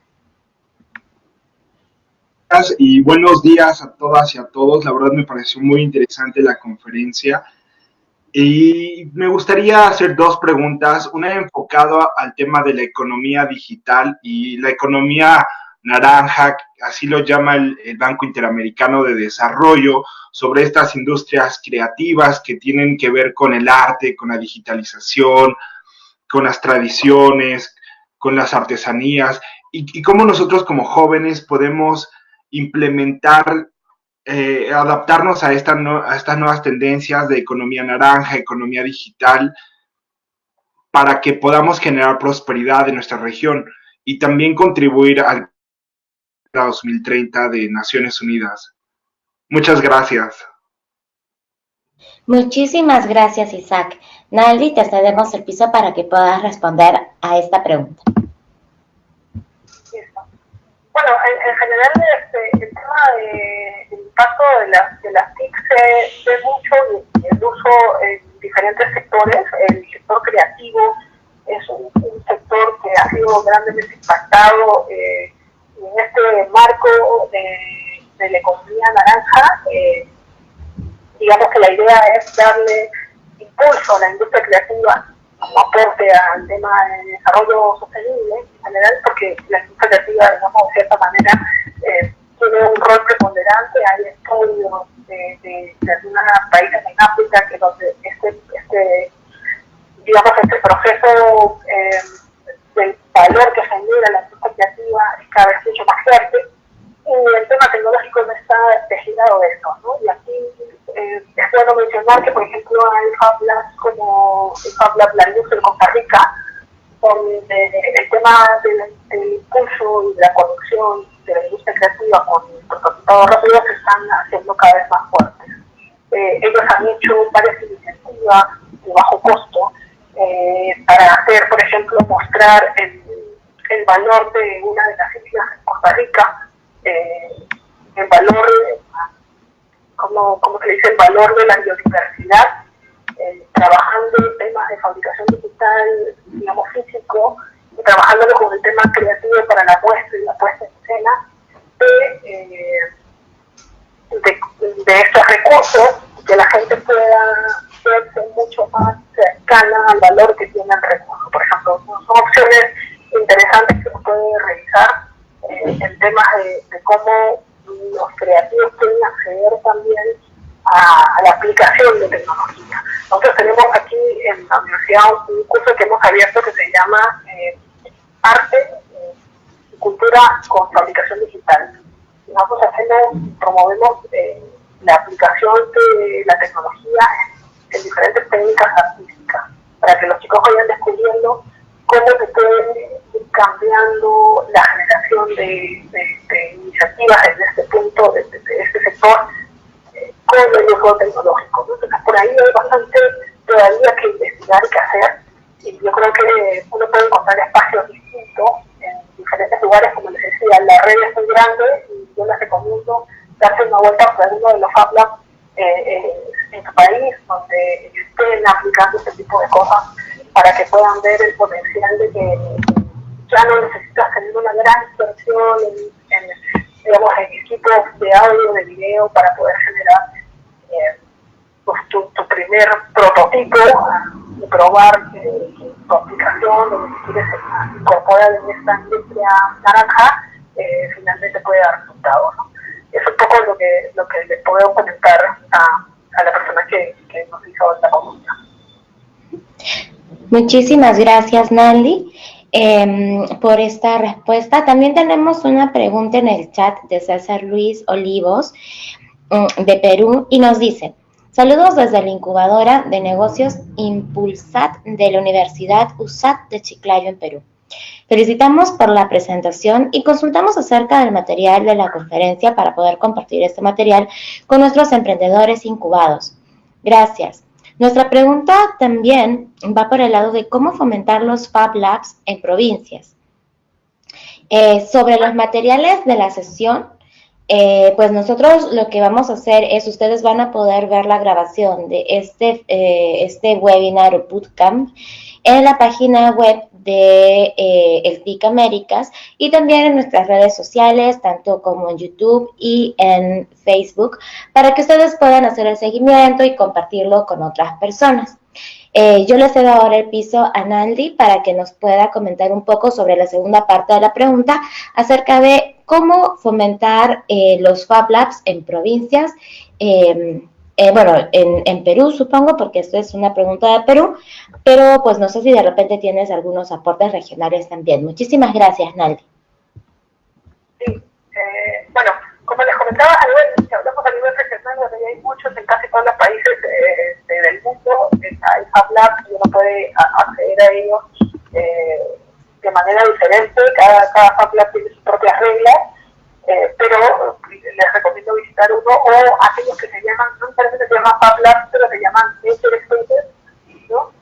Y buenos días a todas y a todos. La verdad me pareció muy interesante la conferencia. Y me gustaría hacer dos preguntas, una enfocada al tema de la economía digital y la economía naranja, así lo llama el Banco Interamericano de Desarrollo, sobre estas industrias creativas que tienen que ver con el arte, con la digitalización, con las tradiciones, con las artesanías, y cómo nosotros como jóvenes podemos implementar, adaptarnos a estas nuevas tendencias de economía naranja, economía digital, para que podamos generar prosperidad en nuestra región y también contribuir al 2030 de Naciones Unidas. Muchas gracias. Muchísimas gracias, Isaac. Naldi, te cedemos el piso para que puedas responder a esta pregunta. Bueno, en general el tema del impacto de las TIC se ve mucho y el uso en diferentes sectores. El sector creativo es un sector que ha sido grandemente impactado en este marco de la economía naranja. Digamos que la idea es darle impulso a la industria creativa como aporte al tema de desarrollo sostenible en general, porque la industria creativa, digamos, de cierta manera, tiene un rol preponderante. Hay estudios de algunos países en África que donde este proceso del valor que genera la industria creativa es cada vez mucho más fuerte, y el tema tecnológico no está desligado de esto, ¿no? Y aquí es bueno mencionar que, por ejemplo, hay Fab Labs como el Fab Lab La Luz en Costa Rica, donde el tema del impulso y de la conexión de la industria creativa con prototipado rápido se están haciendo cada vez más fuertes. Ellos han hecho varias iniciativas de bajo costo para hacer, por ejemplo, mostrar el valor de una de las islas en Costa Rica, el valor, como se dice, el valor de la biodiversidad, trabajando en temas de fabricación digital, digamos, físico, y trabajándolo con el tema creativo para la muestra y la puesta en escena de estos recursos, que la gente pueda verse mucho más cercana al valor que tiene el recurso. Por ejemplo, son opciones interesantes que se puede revisar en temas de cómo los creativos pueden acceder también a la aplicación de tecnología. Nosotros tenemos aquí en la universidad un curso que hemos abierto que se llama Arte y Cultura con Fabricación Digital. Nosotros promovemos la aplicación de la tecnología en diferentes técnicas artísticas, para que los chicos vayan descubriendo cómo se puede ir cambiando la generación de iniciativas en este punto, de este sector, con el uso tecnológico, ¿no? Entonces, por ahí hay bastante todavía que investigar y que hacer, y yo creo que uno puede encontrar espacios distintos en diferentes lugares. Como les decía, la red es muy grande y yo les recomiendo darse una vuelta por alguno de los Fab Labs en tu país, donde estén aplicando este tipo de cosas, para que puedan ver el potencial de que ya no necesitas tener una gran inversión en equipos de audio, de video, para poder generar tu primer prototipo y probar tu aplicación, lo que quieres incorporar en esta industria naranja, finalmente puede dar resultados, ¿no? Es un poco lo que les puedo comentar a la persona que nos hizo esta pregunta. Muchísimas gracias, Naldi, por esta respuesta. También tenemos una pregunta en el chat de César Luis Olivos, de Perú, y nos dice: saludos desde la incubadora de negocios Impulsat de la Universidad USAT de Chiclayo, en Perú. Felicitamos por la presentación y consultamos acerca del material de la conferencia para poder compartir este material con nuestros emprendedores incubados. Gracias. Nuestra pregunta también va por el lado de cómo fomentar los Fab Labs en provincias. Sobre los materiales de la sesión, pues nosotros lo que vamos a hacer es, ustedes van a poder ver la grabación de este webinar o bootcamp en la página web de el TIC Américas y también en nuestras redes sociales, tanto como en YouTube y en Facebook, para que ustedes puedan hacer el seguimiento y compartirlo con otras personas. Yo le cedo ahora el piso a Naldi para que nos pueda comentar un poco sobre la segunda parte de la pregunta acerca de cómo fomentar los Fab Labs en provincias, bueno, en Perú supongo, porque esto es una pregunta de Perú, pero pues no sé si de repente tienes algunos aportes regionales también. Muchísimas gracias, Naldi. Sí, bueno, como les comentaba, si hablamos a nivel regional, donde hay muchos en casi todos los países del mundo, hay Fab Labs y uno puede acceder a ellos de manera diferente. Cada Fab Lab tiene sus propias reglas, pero les recomiendo visitar uno o aquellos que se llaman, no necesariamente se llaman Fab Labs, pero se llaman Nature Spaces, ¿no?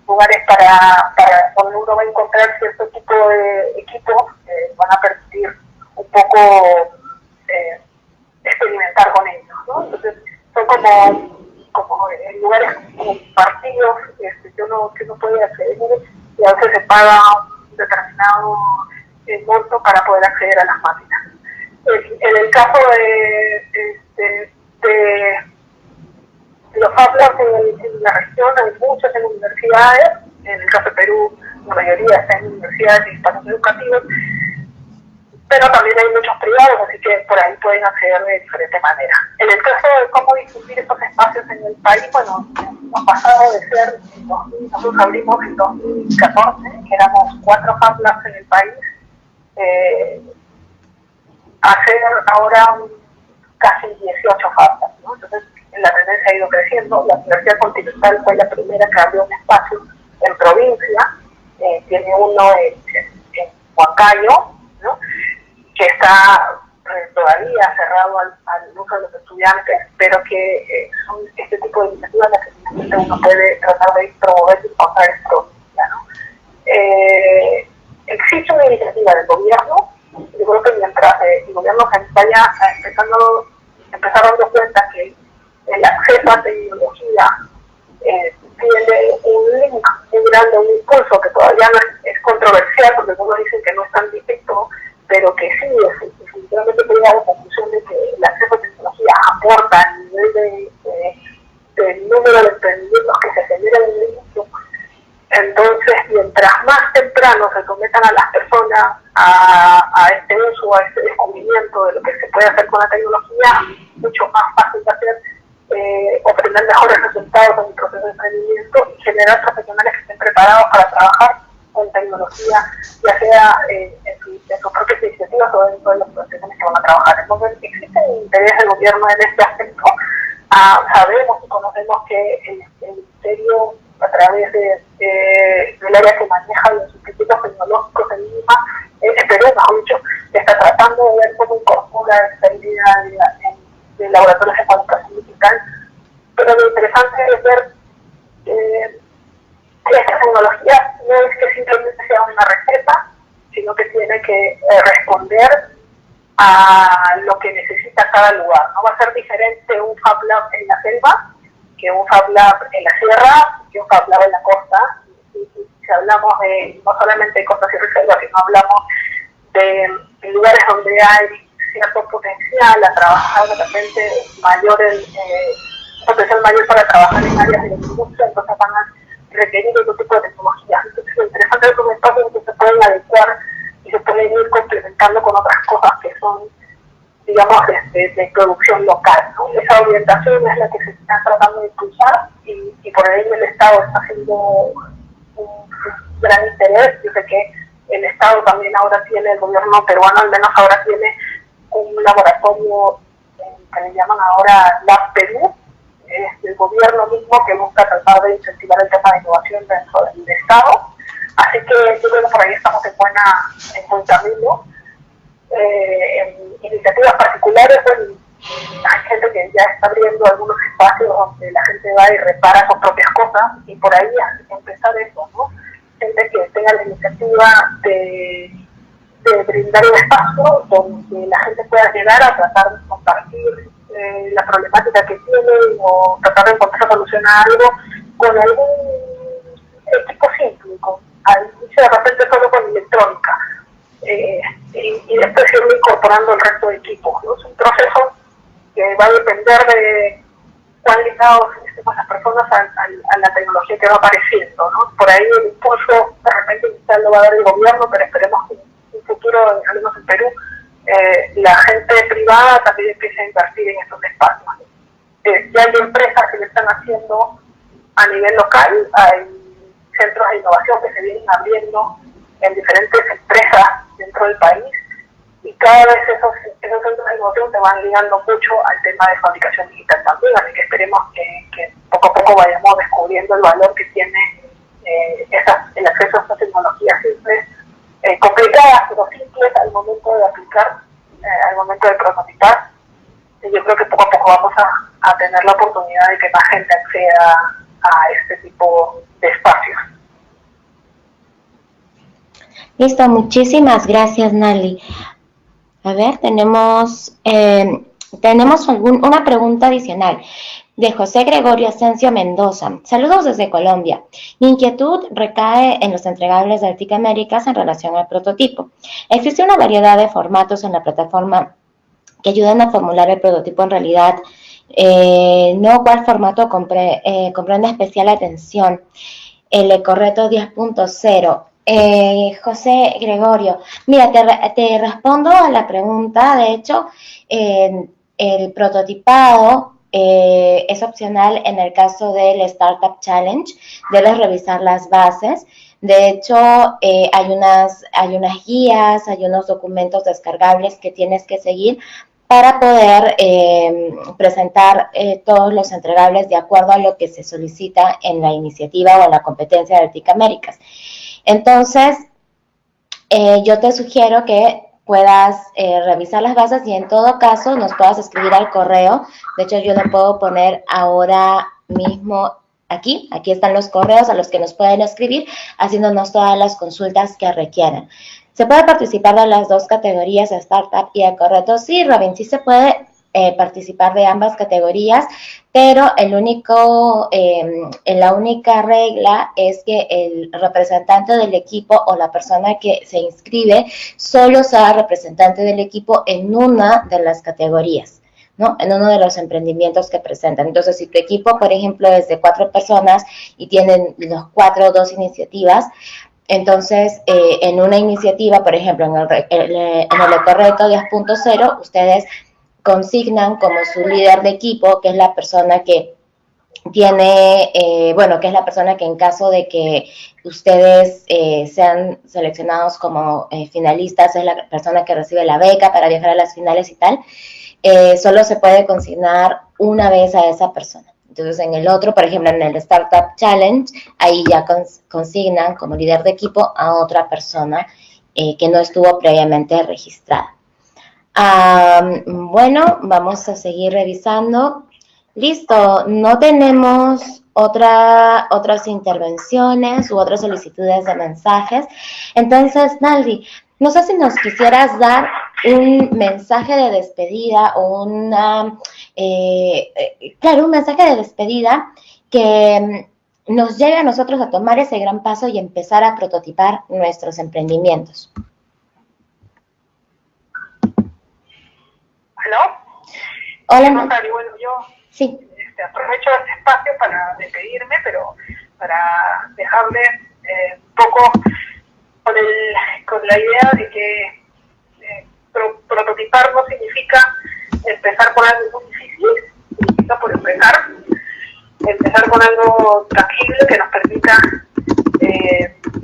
Lugares para donde uno va a encontrar cierto tipo de equipos que van a permitir un poco experimentar con ellos, ¿no? Entonces son como lugares compartidos que uno puede acceder y a veces se paga un determinado monto para poder acceder a las máquinas. En el caso de los Fab Labs en la región hay muchas en universidades, en el caso de Perú la mayoría está en universidades y espacios educativos, pero también hay muchos privados, así que por ahí pueden acceder de diferente manera. En el caso de cómo difundir estos espacios en el país, bueno, hemos pasado de ser, nosotros abrimos en 2014, que éramos 4 Fab Labs en el país, a ser ahora casi 18 Fab Labs, ¿no? Entonces la tendencia ha ido creciendo. La Universidad Continental fue la primera que abrió un espacio en provincia, tiene uno en Huancayo, ¿no? Que está todavía cerrado al uso de los estudiantes, pero que son este tipo de iniciativas las que uno puede tratar de promover y impulsar en provincia, ¿no? Existe una iniciativa del gobierno. Yo creo que mientras el gobierno se vaya empezar dando cuenta que el acceso a tecnología tiene un link muy grande, un impulso que todavía no es controversial, porque algunos dicen que no es tan directo, pero que sí, definitivamente puede dar la conclusión de que el acceso a tecnología aporta a nivel del número de emprendimientos que se generan en el mundo. Entonces, mientras más temprano se sometan a las personas a este uso, a este descubrimiento de lo que se puede hacer con la tecnología, mucho más fácil va a ser obtener mejores resultados en el proceso de emprendimiento y generar profesionales que estén preparados para trabajar con tecnología, ya sea en sus propias iniciativas o dentro de las profesiones que van a trabajar. Entonces, existe un interés del gobierno en este aspecto. Sabemos y conocemos que el Ministerio, a través del área que maneja los institutos tecnológicos en Lima, Perú, mejor dicho, está tratando de ver cómo incorpora esta idea de laboratorios de cualificación digital. Pero lo interesante es ver que esta tecnología no es que simplemente sea una receta, sino que tiene que responder a lo que necesita cada lugar, ¿no? Va a ser diferente un Fab Lab en la selva que un Fab Lab en la sierra, que un Fab Lab en la costa. Y si hablamos no solamente de costas y reservas, sino hablamos de lugares donde hay cierto potencial a trabajar, de repente potencial mayor para trabajar en áreas de la industria, entonces van a requerir otro tipo de tecnologías. Entonces lo interesante de estos espacios es que se pueden adecuar y se pueden ir complementando con otras cosas que son, digamos, de producción local, ¿no? Esa orientación es la que se está tratando de impulsar y por ahí el Estado está haciendo un gran interés. Yo sé que el Estado también ahora tiene, el gobierno peruano al menos ahora tiene un laboratorio que le llaman ahora Lab Perú, el gobierno mismo que busca tratar de incentivar el tema de innovación dentro del Estado. Así que yo creo que por ahí estamos en buen camino. En iniciativas particulares, bueno, hay gente que ya está abriendo algunos espacios donde la gente va y repara sus propias cosas, y por ahí empezar eso, ¿no? Gente que tenga la iniciativa de brindar un espacio donde la gente pueda llegar a tratar de compartir la problemática que tiene o tratar de encontrar solución a algo con algún equipo simple, al inicio de repente solo con electrónica, y después irlo incorporando el resto de equipos, ¿no? Es un proceso que va a depender de cuán ligados estemos las personas a la tecnología que va apareciendo, ¿no? Por ahí el impulso de repente inicial lo va a dar el gobierno, pero esperemos que en un futuro, al menos en Perú, la gente privada también empiece a invertir en estos espacios. Ya hay empresas que lo están haciendo a nivel local, hay centros de innovación que se vienen abriendo en diferentes empresas dentro del país, y cada vez esos centros de innovación se van ligando mucho al tema de fabricación digital también, así que esperemos que poco a poco vayamos descubriendo el valor que tiene el acceso a estas tecnologías simples, complicadas pero simples al momento de aplicar, al momento de prototipar. Y yo creo que poco a poco vamos a tener la oportunidad de que más gente acceda a este tipo de espacios. Listo, muchísimas gracias, Nali. A ver, tenemos una pregunta adicional de José Gregorio Asensio Mendoza. Saludos desde Colombia. Mi inquietud recae en los entregables de Arctic Américas en relación al prototipo. Existe una variedad de formatos en la plataforma que ayudan a formular el prototipo en realidad. No cuál formato comprende especial atención. El Ecoreto 10.0. José Gregorio, mira, te respondo a la pregunta. De hecho, el prototipado es opcional en el caso del Startup Challenge. Debes revisar las bases. De hecho, hay unas guías, hay unos documentos descargables que tienes que seguir para poder presentar todos los entregables de acuerdo a lo que se solicita en la iniciativa o en la competencia de Arctic Américas. Entonces, yo te sugiero que puedas revisar las bases y en todo caso nos puedas escribir al correo. De hecho, yo lo puedo poner ahora mismo aquí. Aquí están los correos a los que nos pueden escribir, haciéndonos todas las consultas que requieran. ¿Se puede participar de las dos categorías, Startup y Ecoreto? Sí, Robin, sí se puede participar de ambas categorías, pero la única regla es que el representante del equipo o la persona que se inscribe solo sea representante del equipo en una de las categorías, ¿no? En uno de los emprendimientos que presentan. Entonces, si tu equipo, por ejemplo, es de 4 personas y tienen los 4 2 iniciativas, entonces, en una iniciativa, por ejemplo, en el Ecoreto 10.0, ustedes consignan como su líder de equipo, que es la persona que tiene, que es la persona que en caso de que ustedes sean seleccionados como finalistas, es la persona que recibe la beca para viajar a las finales y tal. Solo se puede consignar una vez a esa persona. Entonces, en el otro, por ejemplo, en el Startup Challenge, ahí ya consignan como líder de equipo a otra persona que no estuvo previamente registrada. Bueno, vamos a seguir revisando. Listo, no tenemos otras intervenciones u otras solicitudes de mensajes. Entonces, Naldi, no sé si nos quisieras dar un mensaje de despedida o un mensaje de despedida que nos lleve a nosotros a tomar ese gran paso y empezar a prototipar nuestros emprendimientos. ¿Aló? Hola. Rosario, bueno, yo sí. Aprovecho este espacio para despedirme, pero para dejarle un poco con la idea de que prototipar no significa empezar con algo muy difícil, significa por empezar con algo tangible que nos permita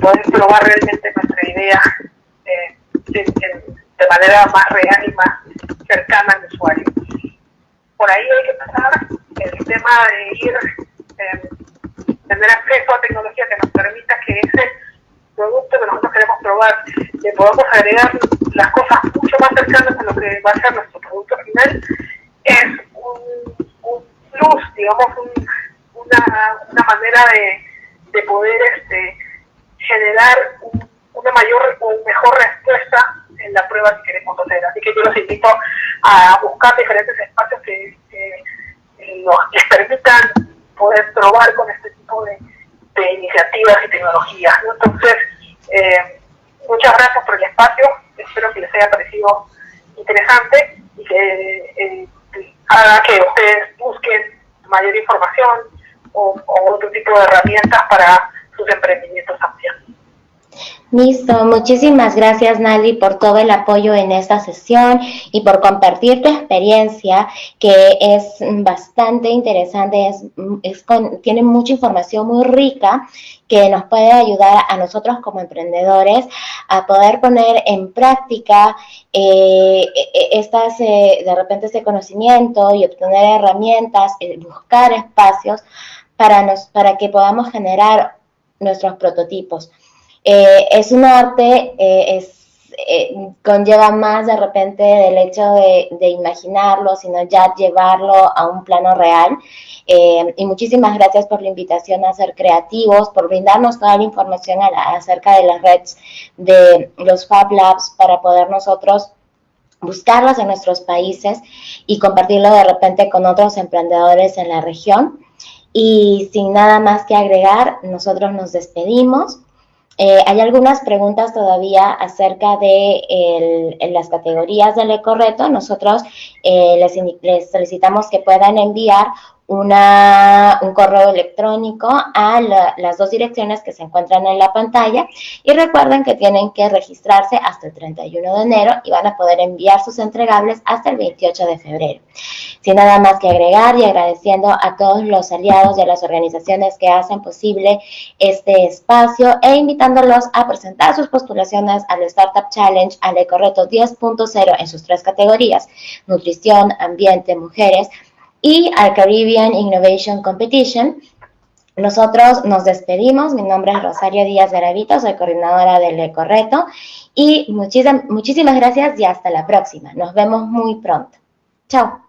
poder probar realmente nuestra idea de manera más real y más cercana al usuario. Por ahí hay que pasar el tema de tener acceso a tecnología que nos permita que ese producto que nosotros queremos probar, le podamos agregar las cosas mucho más cercanas a lo que va a ser nuestro producto final, es un plus, digamos, una manera de poder generar una mayor o mejor respuesta en la prueba que queremos hacer. Así que yo los invito a buscar diferentes espacios que les permitan poder probar con este tipo de iniciativas iniciativas y tecnologías, ¿no? Entonces, muchas gracias por el espacio, espero que les haya parecido interesante y que haga que ustedes busquen mayor información o otro tipo de herramientas para sus emprendimientos también. Listo, muchísimas gracias Naldi por todo el apoyo en esta sesión y por compartir tu experiencia, que es bastante interesante, tiene mucha información muy rica que nos puede ayudar a nosotros como emprendedores a poder poner en práctica de repente este conocimiento y obtener herramientas, buscar espacios para que podamos generar nuestros prototipos. Es un arte, conlleva más de repente del hecho de imaginarlo, sino ya llevarlo a un plano real. Y muchísimas gracias por la invitación a ser creativos, por brindarnos toda la información acerca de las redes de los Fab Labs para poder nosotros buscarlos en nuestros países y compartirlo de repente con otros emprendedores en la región. Y sin nada más que agregar, nosotros nos despedimos. Hay algunas preguntas todavía acerca de las categorías del ecoreto. Nosotros les solicitamos que puedan enviar un correo electrónico a las dos direcciones que se encuentran en la pantalla y recuerden que tienen que registrarse hasta el 31 de enero y van a poder enviar sus entregables hasta el 28 de febrero. Sin nada más que agregar y agradeciendo a todos los aliados y a las organizaciones que hacen posible este espacio e invitándolos a presentar sus postulaciones al Startup Challenge, al Ecoreto 10.0 en sus 3 categorías, nutrición, ambiente, mujeres, y al Caribbean Innovation Competition. Nosotros nos despedimos. Mi nombre es Rosario Díaz Garavito, soy coordinadora del Ecoreto y muchísimas gracias y hasta la próxima. Nos vemos muy pronto. Chao.